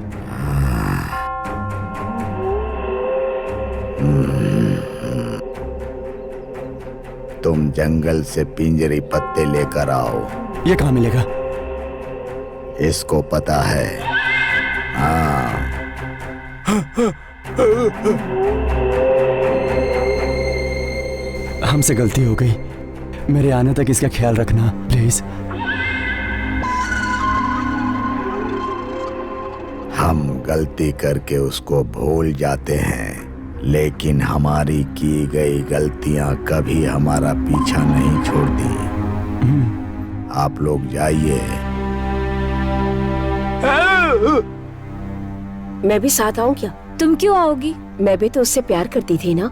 तुम जंगल से पिंजरी पत्ते लेकर आओ। ये कहाँ मिलेगा? इसको पता है। हाँ। हमसे गलती हो गई, मेरे आने तक इसका ख्याल रखना प्लीज। हम गलती करके उसको भूल जाते हैं, लेकिन हमारी की गई गलतियां कभी हमारा पीछा नहीं छोड़ती। आप लोग जाइए। मैं भी साथ आऊं क्या? तुम क्यों आओगी? मैं भी तो उससे प्यार करती थी ना।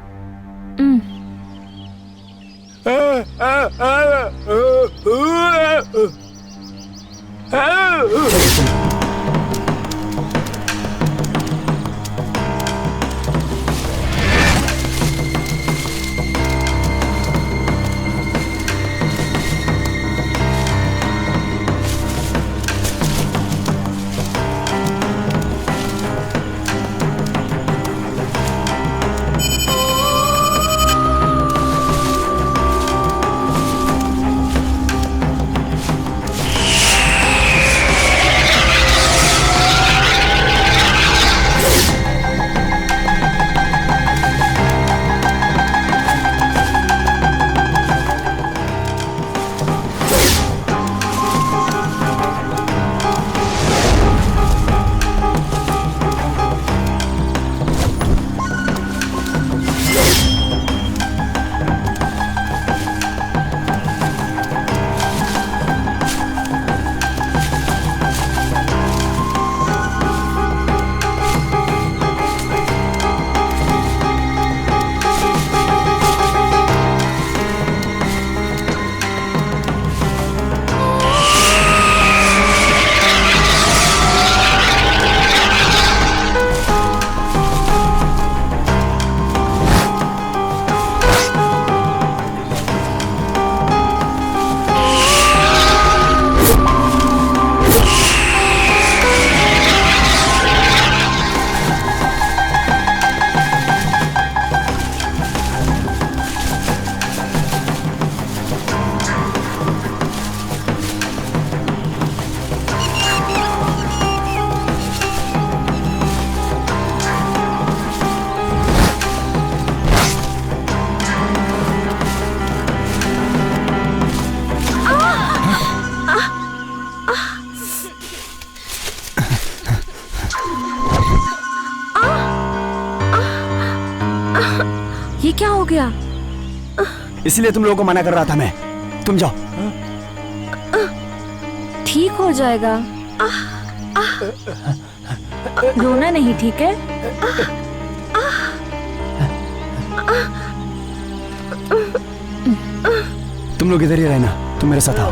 क्या हो गया? इसलिए तुम लोगों को मना कर रहा था मैं। तुम जाओ। ठीक हो जाएगा। रोना नहीं, ठीक है? तुम लोग इधर ही रहना, तुम मेरे साथ आओ।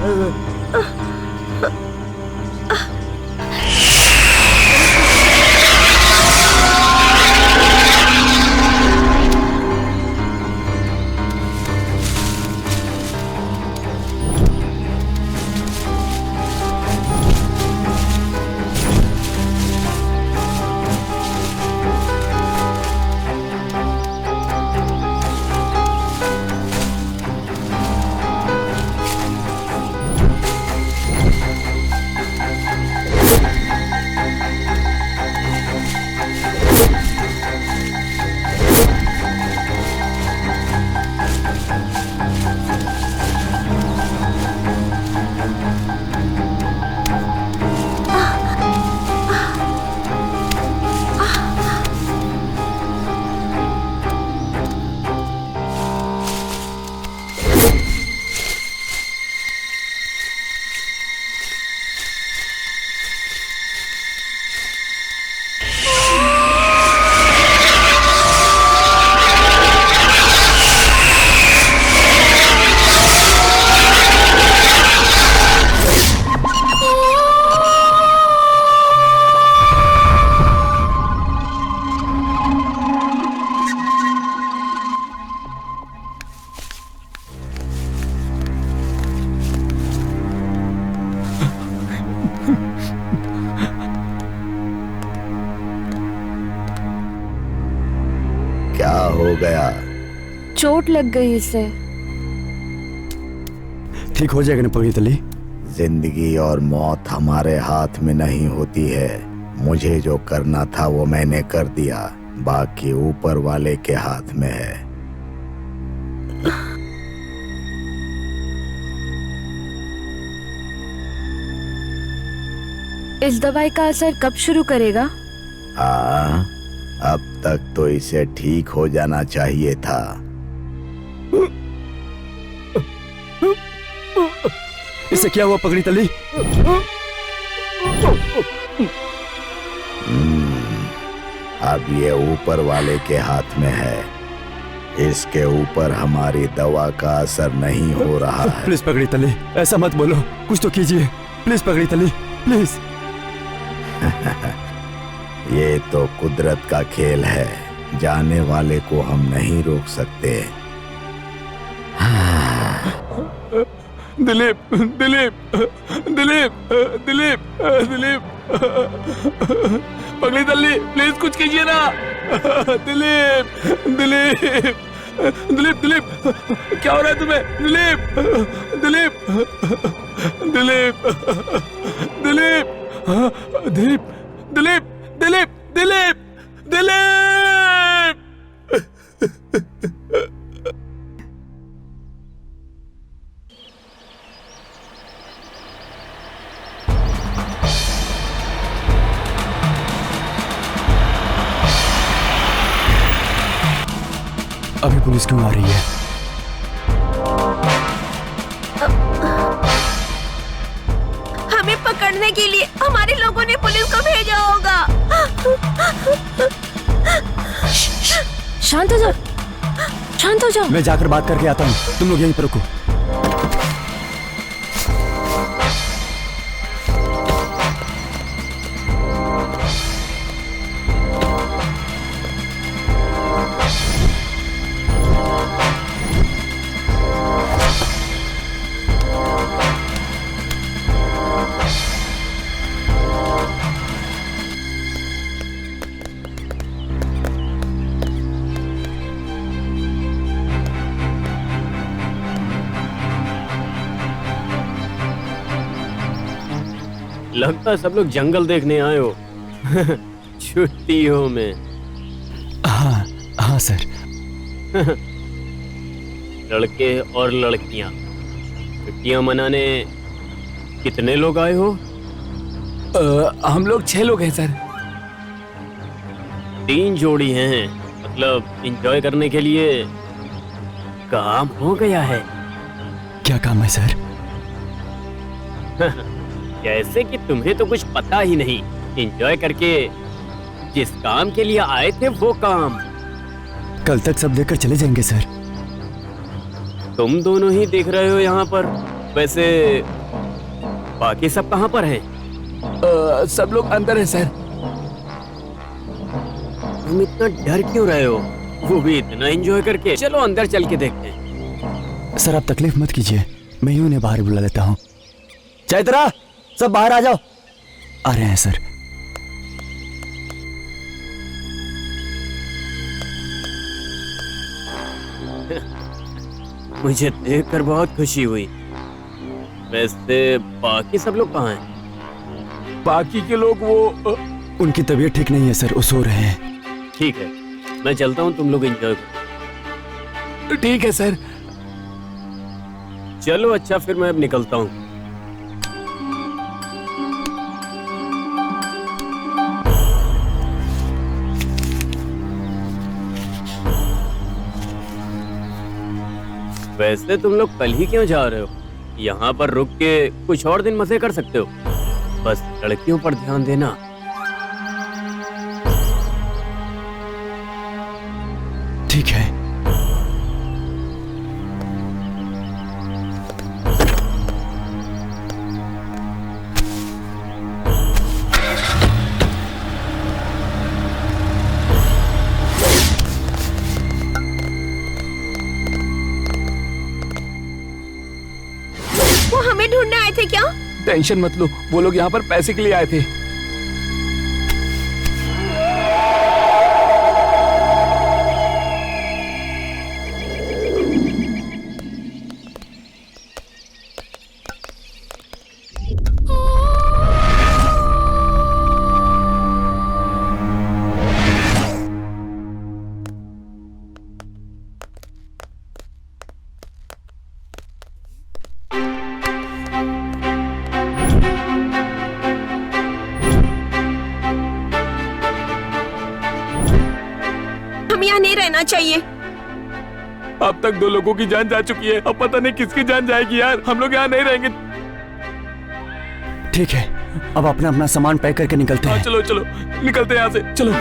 क्या हो गया? चोट लग गई इसे। ठीक हो जाएगा ना पगड़ी तली? जिंदगी और मौत हमारे हाथ में नहीं होती है। मुझे जो करना था वो मैंने कर दिया, बाकी ऊपर वाले के हाथ में है। इस दवाई का असर कब शुरू करेगा? हाँ, अब तक तो इसे ठीक हो जाना चाहिए था। इसे क्या हुआ पगड़ी तली? अब ये ऊपर वाले के हाथ में है। इसके ऊपर हमारी दवा का असर नहीं हो रहा है। प्लीज पगड़ी तली, ऐसा मत बोलो, कुछ तो कीजिए प्लीज पगड़ी तली, प्लीज। ये तो कुदरत का खेल है, जाने वाले को हम नहीं रोक सकते। दिलीप, दिलीप, दिलीप, दिलीप, दिलीप, पगड़ी तली प्लीज कुछ कीजिए ना। दिलीप, दिलीप, दिलीप, दिलीप, क्या हो रहा है तुम्हें? दिलीप, दिलीप, दिलीप, दिलीप, दिलीप, दिलीप, दिलीप, दिलीप, दिलीप। अभी पुलिस क्यों आ रही है? हमें पकड़ने के लिए हमारे लोगों ने पुलिस को भेजा होगा। शांत हो जाओ, शांत हो जाओ। मैं जाकर बात करके आता हूँ, तुम लोग यहीं पर रुको। लगता है सब लोग जंगल देखने आए हो। छुट्टियों में। हाँ हाँ सर। लड़के और लड़कियां छुट्टियां मनाने कितने लोग आए हो? हम लोग 6 लोग हैं सर। 3 जोड़ी हैं, मतलब एंजॉय करने के लिए काम हो गया है। क्या काम है सर? जैसे कि तुम्हें तो कुछ पता ही नहीं। एंजॉय करके जिस काम के लिए आए थे वो काम। कल तक सब देखकर चले जाएंगे सर। तुम दोनों ही देख रहे हो यहाँ पर। वैसे बाकी सब कहाँ पर हैं? सब लोग अंदर हैं सर। तुम इतना डर क्यों रहे हो? वो भी इतना एंजॉय करके। चलो अंदर चल के देखते हैं। सर आप तकलीफ मत कीजिए, मैं ही उन्हें बाहर बुला लेता हूँ। चैत्रा, सब बाहर आ जाओ। आ रहे हैं सर। मुझे देखकर बहुत खुशी हुई। वैसे बाकी सब लोग कहाँ हैं? बाकी के लोग वो उनकी तबीयत ठीक नहीं है सर, वो सो रहे हैं। ठीक है, मैं चलता हूँ, तुम लोग एंजॉय करो। ठीक है सर। चलो अच्छा, फिर मैं अब निकलता हूँ। वैसे तुम लोग कल ही क्यों जा रहे हो? यहाँ पर रुक के कुछ और दिन मजे कर सकते हो। बस लड़कियों पर ध्यान देना। ठीक है। वो हमें ढूंढने आए थे क्या? टेंशन मत लो, वो लोग यहाँ पर पैसे के लिए आए थे। हम यहाँ नहीं रहना चाहिए। अब तक 2 लोगों की जान जा चुकी है, अब पता नहीं किसकी जान जाएगी यार। हम लोग यहाँ नहीं रहेंगे। ठीक है, अब अपना अपना सामान पैक करके निकलते हैं। चलो चलो निकलते हैं यहाँ से, चलो।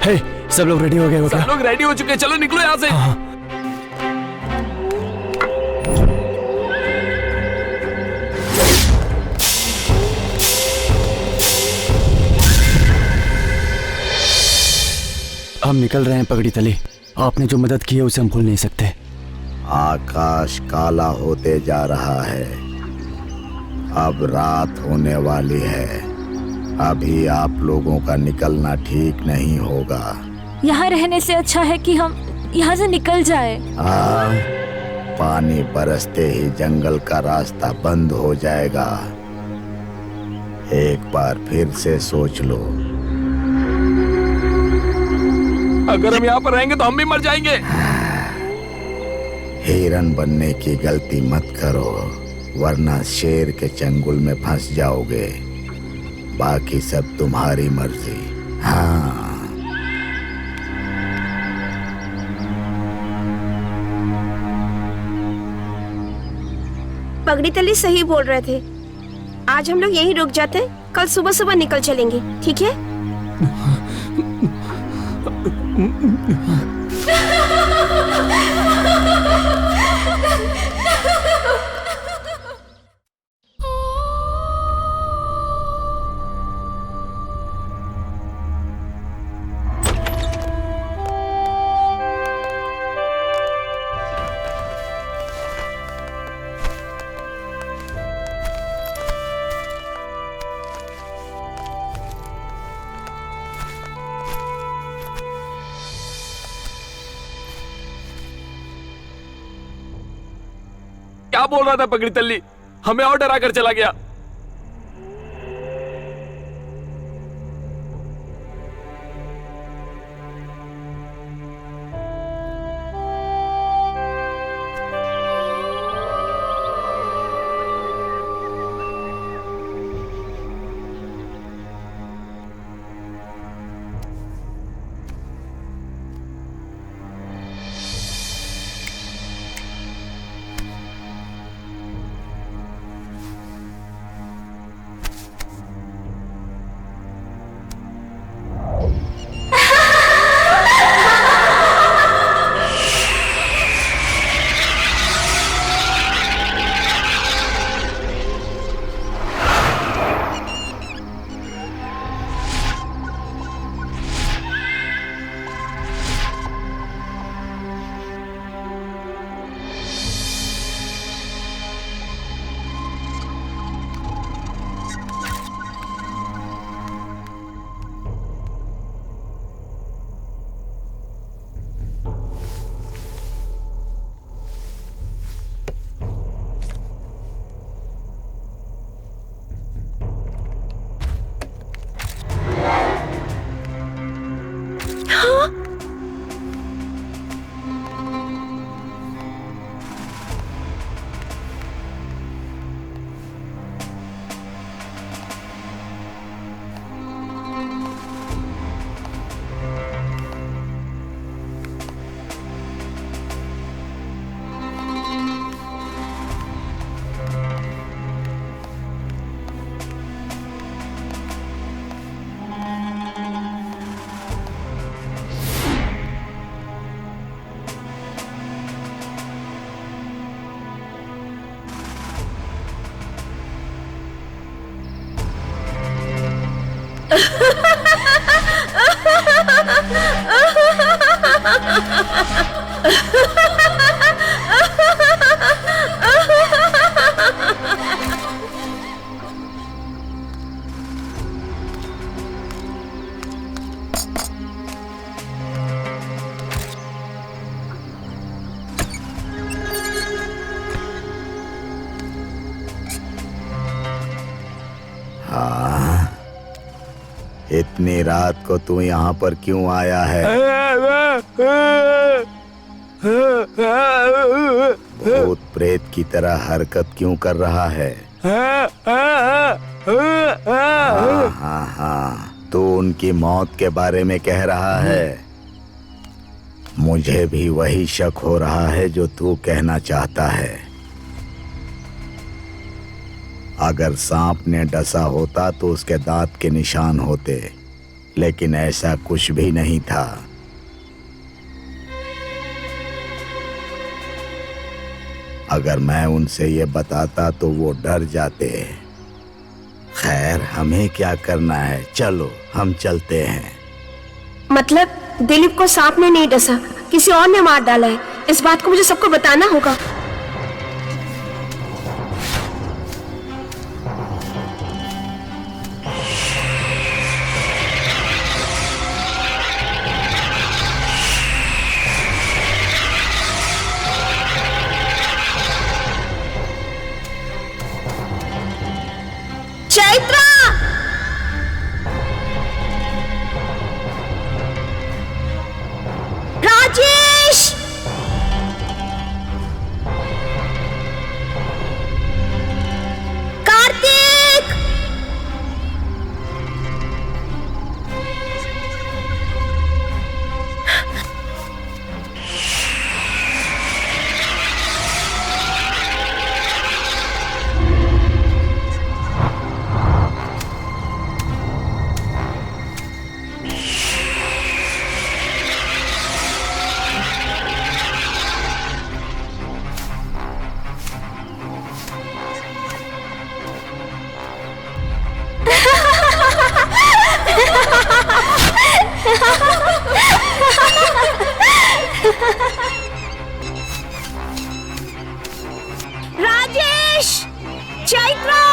हे, सब लोग रेडी हो गए हो क्या? सब लोग रेडी हो चुके हैं, चलो निकलो यहाँ से। हाँ। हम निकल रहे हैं पगड़ी तले। आपने जो मदद की है उसे हम भूल नहीं सकते। आकाश काला होते जा रहा है, अब रात होने वाली है। अभी आप लोगों का निकलना ठीक नहीं होगा। यहाँ रहने से अच्छा है कि हम यहाँ से निकल जाए। पानी बरसते ही जंगल का रास्ता बंद हो जाएगा। एक बार फिर से सोच लो। अगर हम यहाँ पर रहेंगे तो हम भी मर जाएंगे। हिरन बनने की गलती मत करो, वरना शेर के चंगुल में फंस जाओगे। बाकी सब तुम्हारी मर्जी। हाँ। पगड़ी तली सही बोल रहे थे। आज हम लोग यहीं रुक जाते हैं, कल सुबह सुबह निकल चलेंगे, ठीक है? क्या बोल रहा था पगड़ी तल्ली? हमें और डरा कर चला गया। इतनी रात को तू यहाँ पर क्यों आया है? भूत प्रेत की तरह हरकत क्यों कर रहा है? हाँ, तू उनकी मौत के बारे में कह रहा है। मुझे भी वही शक हो रहा है जो तू कहना चाहता है। अगर सांप ने डसा होता तो उसके दांत के निशान होते, लेकिन ऐसा कुछ भी नहीं था। अगर मैं उनसे ये बताता तो वो डर जाते। खैर, हमें क्या करना है, चलो हम चलते हैं। मतलब दिलीप को सांप ने नहीं डसा, किसी और ने मार डाला है। इस बात को मुझे सबको बताना होगा। चैत्रा! राजेश! कार्तिक! राजेश! चैत्रा!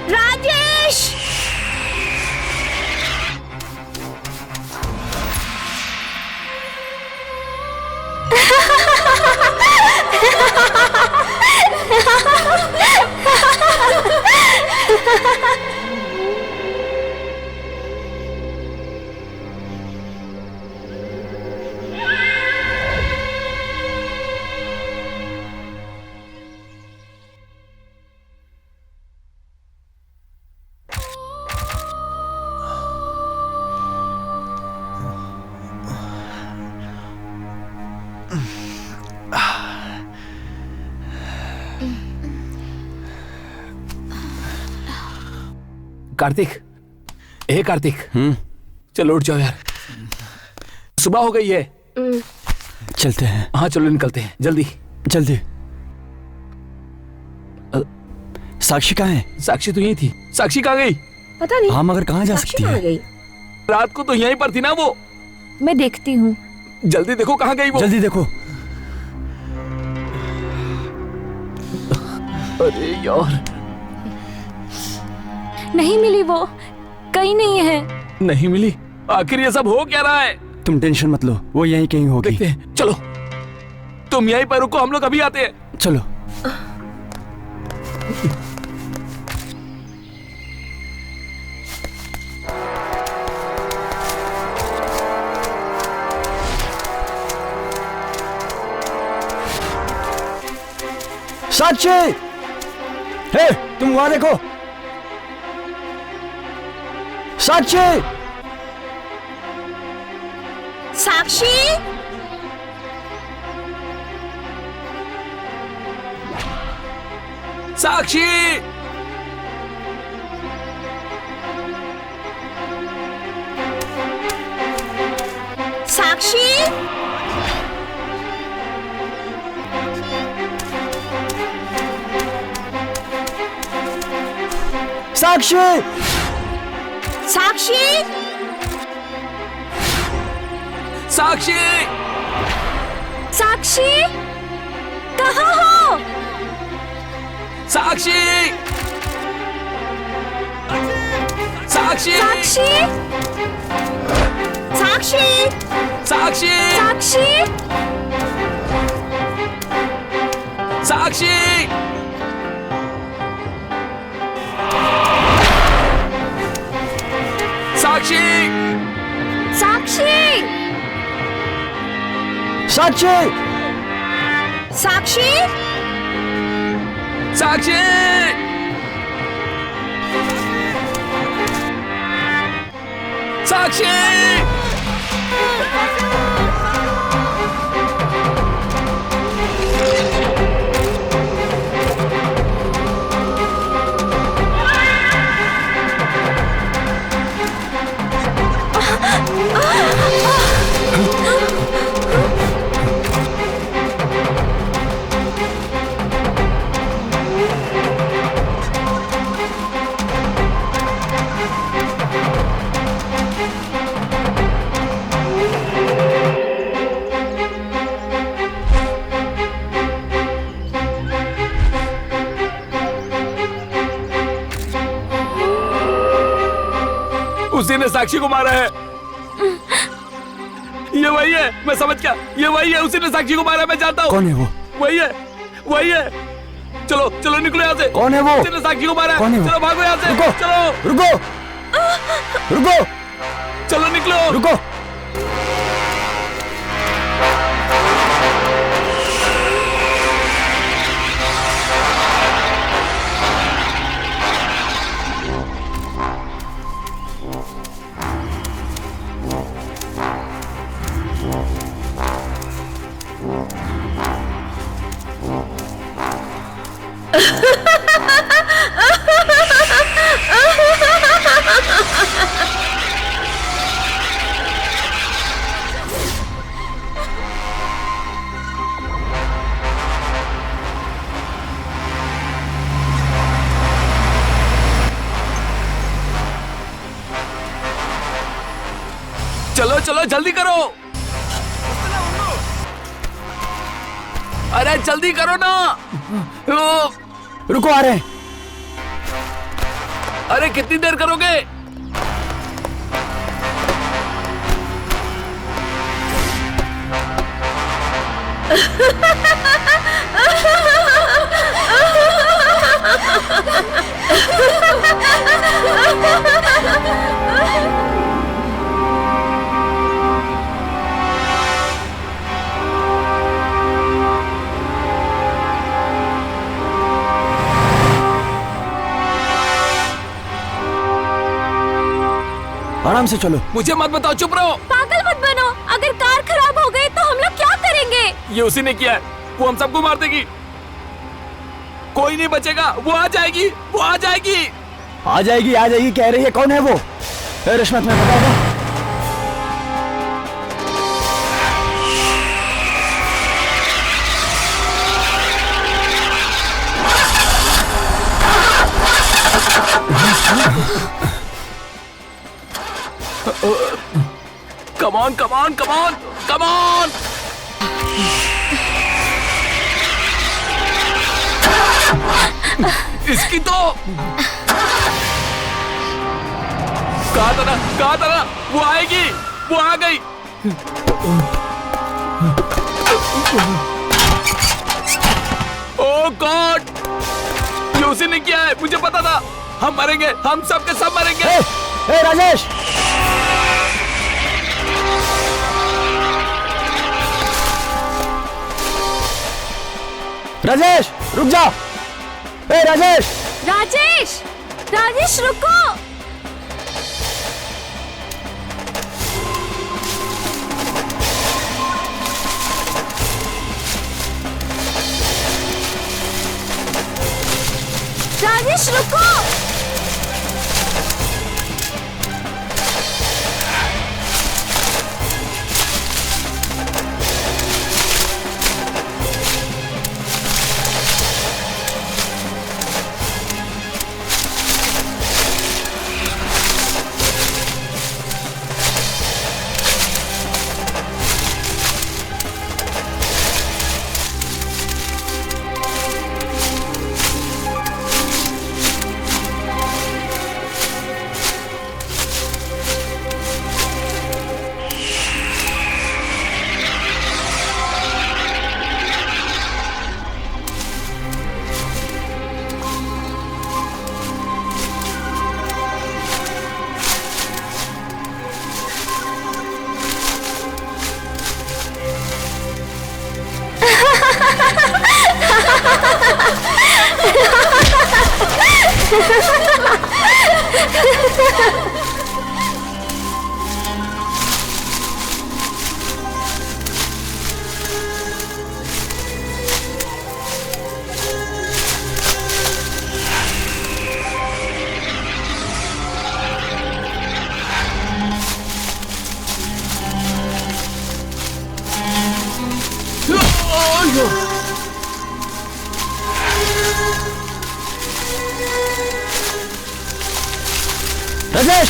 राजेश! कार्तिक, ए कार्तिक, चलो उठ जाओ यार, सुबह हो गई है। चलते हैं। हाँ चलो निकलते हैं, जल्दी जल्दी। साक्षी कहाँ है? साक्षी तो यही थी। साक्षी कहाँ गई? पता नहीं। हाँ, मगर कहाँ जा साक्षी सकती कहाँ है? गई? रात को तो यहीं पर थी ना वो। मैं देखती हूँ। जल्दी देखो कहाँ गई वो। जल्दी देखो। अरे यार, नहीं मिली वो, कहीं नहीं है। नहीं मिली। आखिर ये सब हो क्या रहा है? तुम टेंशन मत लो, वो यहीं कहीं होगी। देखते हैं, चलो तुम यहीं पर रुको, हम लोग अभी आते हैं। चलो। साक्षी! हे, तुम वहां देखो। साक्षी! साक्षी! साक्षी! साक्षी! साक्षी! साक्षी! साक्षी! साक्षी, कहाँ हो? साक्षी! साक्षी! साक्षी, साक्षी! साक्षी! साक्षी, साक्षी! साक्षी! साक्षी, साक्षी! साक्षी! साक्षी! साक्षी! उसी ने साक्षी को मारा है। ये वही है, मैं समझ गया, ये वही है, उसी ने साक्षी को मारा है, मैं जानता हूँ। कौन है वो? वही है, वही है। चलो चलो निकलो यहाँ से। कौन है वो? उसी ने साक्षी को मारा है। कौन है वो? चलो भागो यहाँ से। रुको! चलो रुको! रुको! चलो निकलो। रुको! चलो चलो जल्दी करो। अरे जल्दी करो ना। रुको, आ रहे हैं। अरे कितनी देर करोगे? आराम से चलो। मुझे मत बताओ, चुप रहो। पागल मत बनो। अगर कार खराब हो गई तो हम लोग क्या करेंगे? ये उसी ने किया है, वो हम सबको मार देगी। कोई नहीं बचेगा, वो आ जाएगी, वो आ जाएगी। आ जाएगी कह रही है। कौन है वो? रिश्वत में बताओ। Come on, come on, come on, come on! इसकी तो कहा था ना, वो आएगी, वो आ गई। ओह गॉड, ये उसी ने किया है, मुझे पता था। हम मरेंगे, हम सब के सब मरेंगे। ए राजेश! राजेश रुक जा। ए राजेश! राजेश, राजेश रुको। राजेश रुको। राजेश!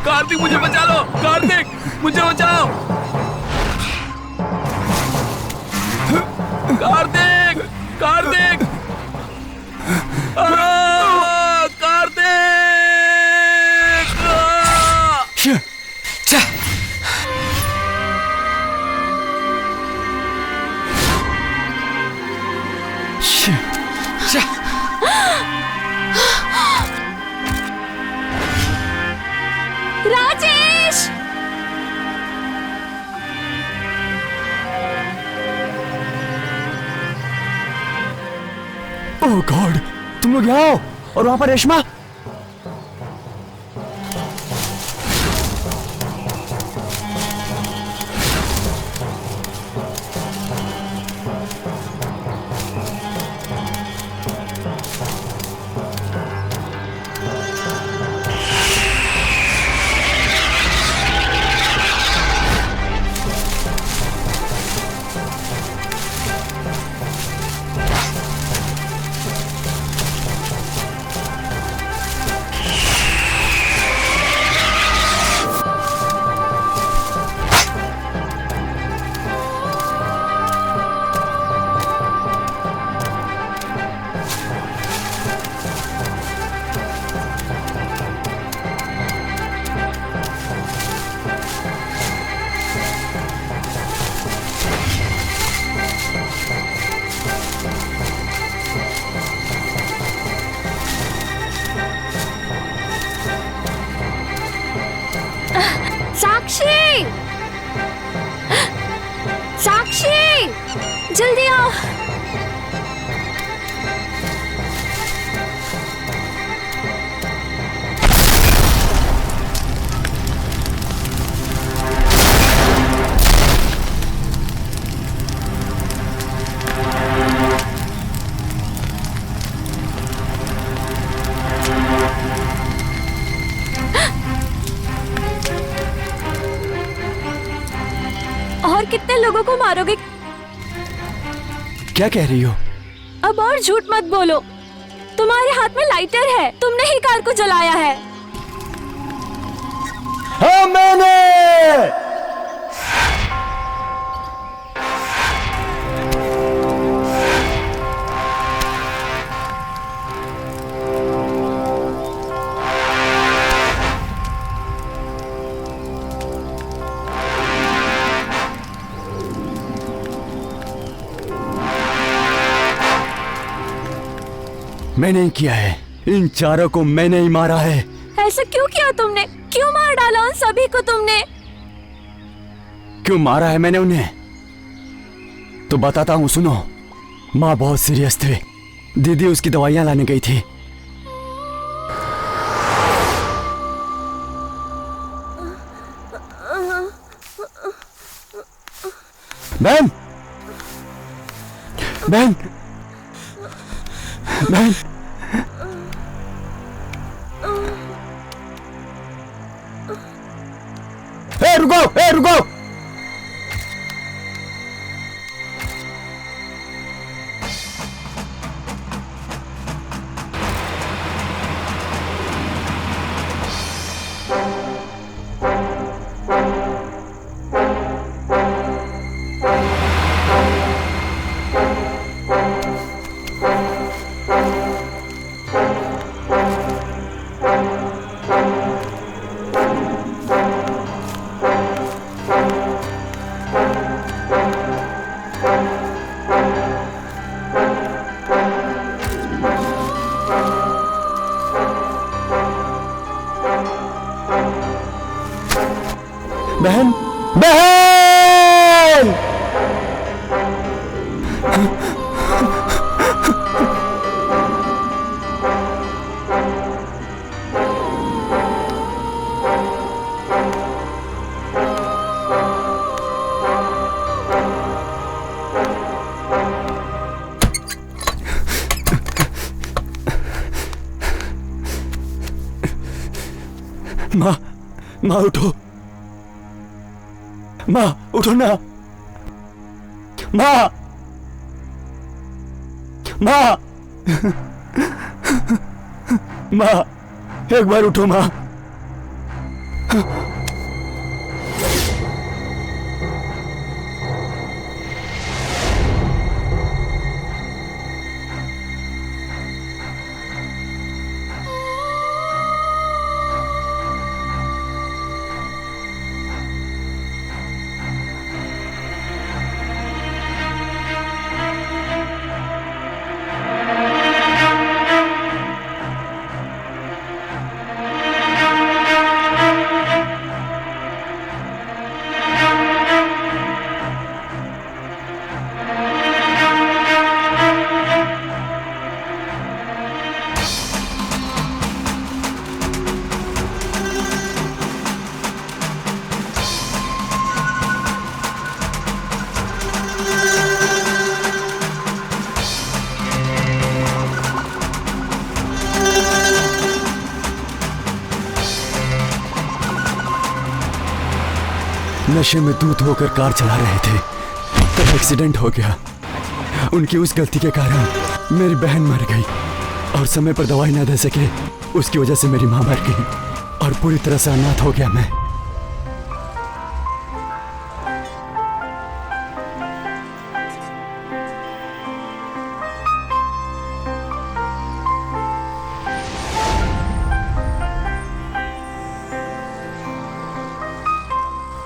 कार्तिक मुझे बचा लो, कार्तिक मुझे बचाओ, कार्तिक कार्तिक कार्तिक। राजेश! ओह गॉड, तुम लोग यहाँ आओ। और वहां पर रेशमा। साक्षी! साक्षी! जल्दी आओ। और कितने लोगों को मारोगे? क्या कह रही हो? अब और झूठ मत बोलो। तुम्हारे हाथ में लाइटर है, तुमने ही कार को जलाया है। हाँ मैंने। मैंने ही किया है। इन चारों को मैंने ही मारा है। ऐसा क्यों किया तुमने? क्यों मार डाला उन सभी को तुमने? क्यों मारा है मैंने उन्हें? तो बताता हूँ, सुनो। माँ बहुत सीरियस थे। दीदी उसकी दवाइयाँ लाने गई थी। बहन, बहन, बहन, रुको, रुको। बहन, बहन! माँ, माँ उठो, माँ उठो ना, माँ, माँ, माँ एक बार उठो माँ। नशे में धूत होकर कार चला रहे थे तब एक्सीडेंट हो गया। उनकी उस गलती के कारण मेरी बहन मर गई और समय पर दवाई ना दे सके, उसकी वजह से मेरी मां मर गई और पूरी तरह से अनाथ हो गया मैं।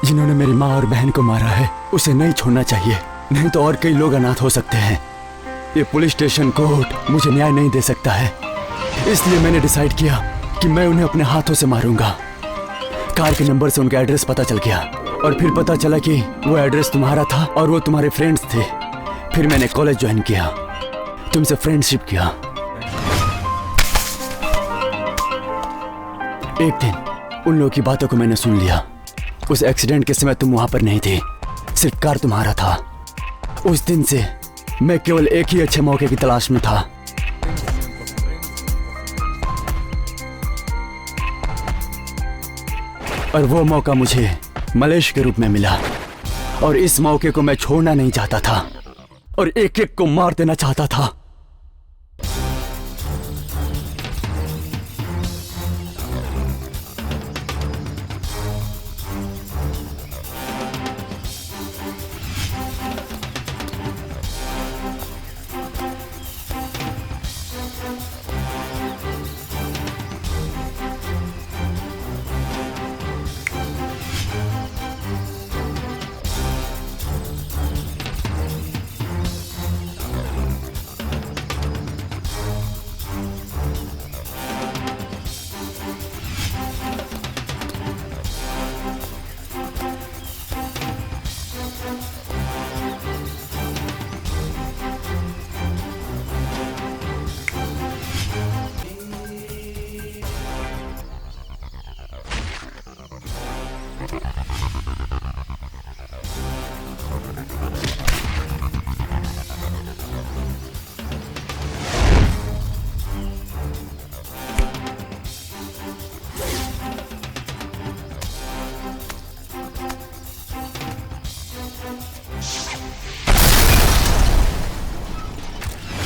जिन्होंने मेरी माँ और बहन को मारा है उसे नहीं छोड़ना चाहिए, नहीं तो और कई लोग अनाथ हो सकते हैं। ये पुलिस स्टेशन कोर्ट मुझे न्याय नहीं दे सकता है, इसलिए मैंने डिसाइड किया कि मैं उन्हें अपने हाथों से मारूंगा। कार के नंबर से उनका एड्रेस पता चल गया और फिर पता चला कि वो एड्रेस तुम्हारा था और वो तुम्हारे फ्रेंड्स थे। फिर मैंने कॉलेज ज्वाइन किया, तुमसे फ्रेंडशिप किया। एक दिन उन लोगों की बातों को मैंने सुन लिया। उस एक्सीडेंट के समय तुम वहां पर नहीं थे, सिर्फ कार तुम्हारा था। उस दिन से मैं केवल एक ही अच्छे मौके की तलाश में था। और वो मौका मुझे मलेश के रूप में मिला और इस मौके को मैं छोड़ना नहीं चाहता था और एक एक को मार देना चाहता था।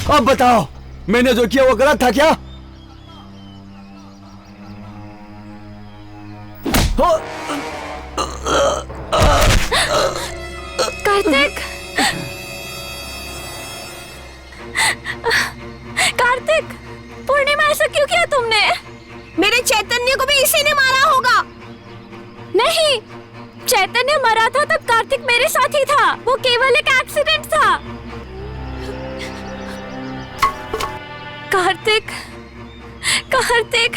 अब बताओ, मैंने जो किया वो गलत था क्या? कार्तिक! कार्तिक! पूर्णिमा, ऐसा क्यों किया तुमने? मेरे चैतन्य को भी इसी ने मारा होगा। नहीं, चैतन्य मरा था तब कार्तिक मेरे साथ ही था। वो केवल एक एक्सीडेंट था। कार्तिक, कार्तिक,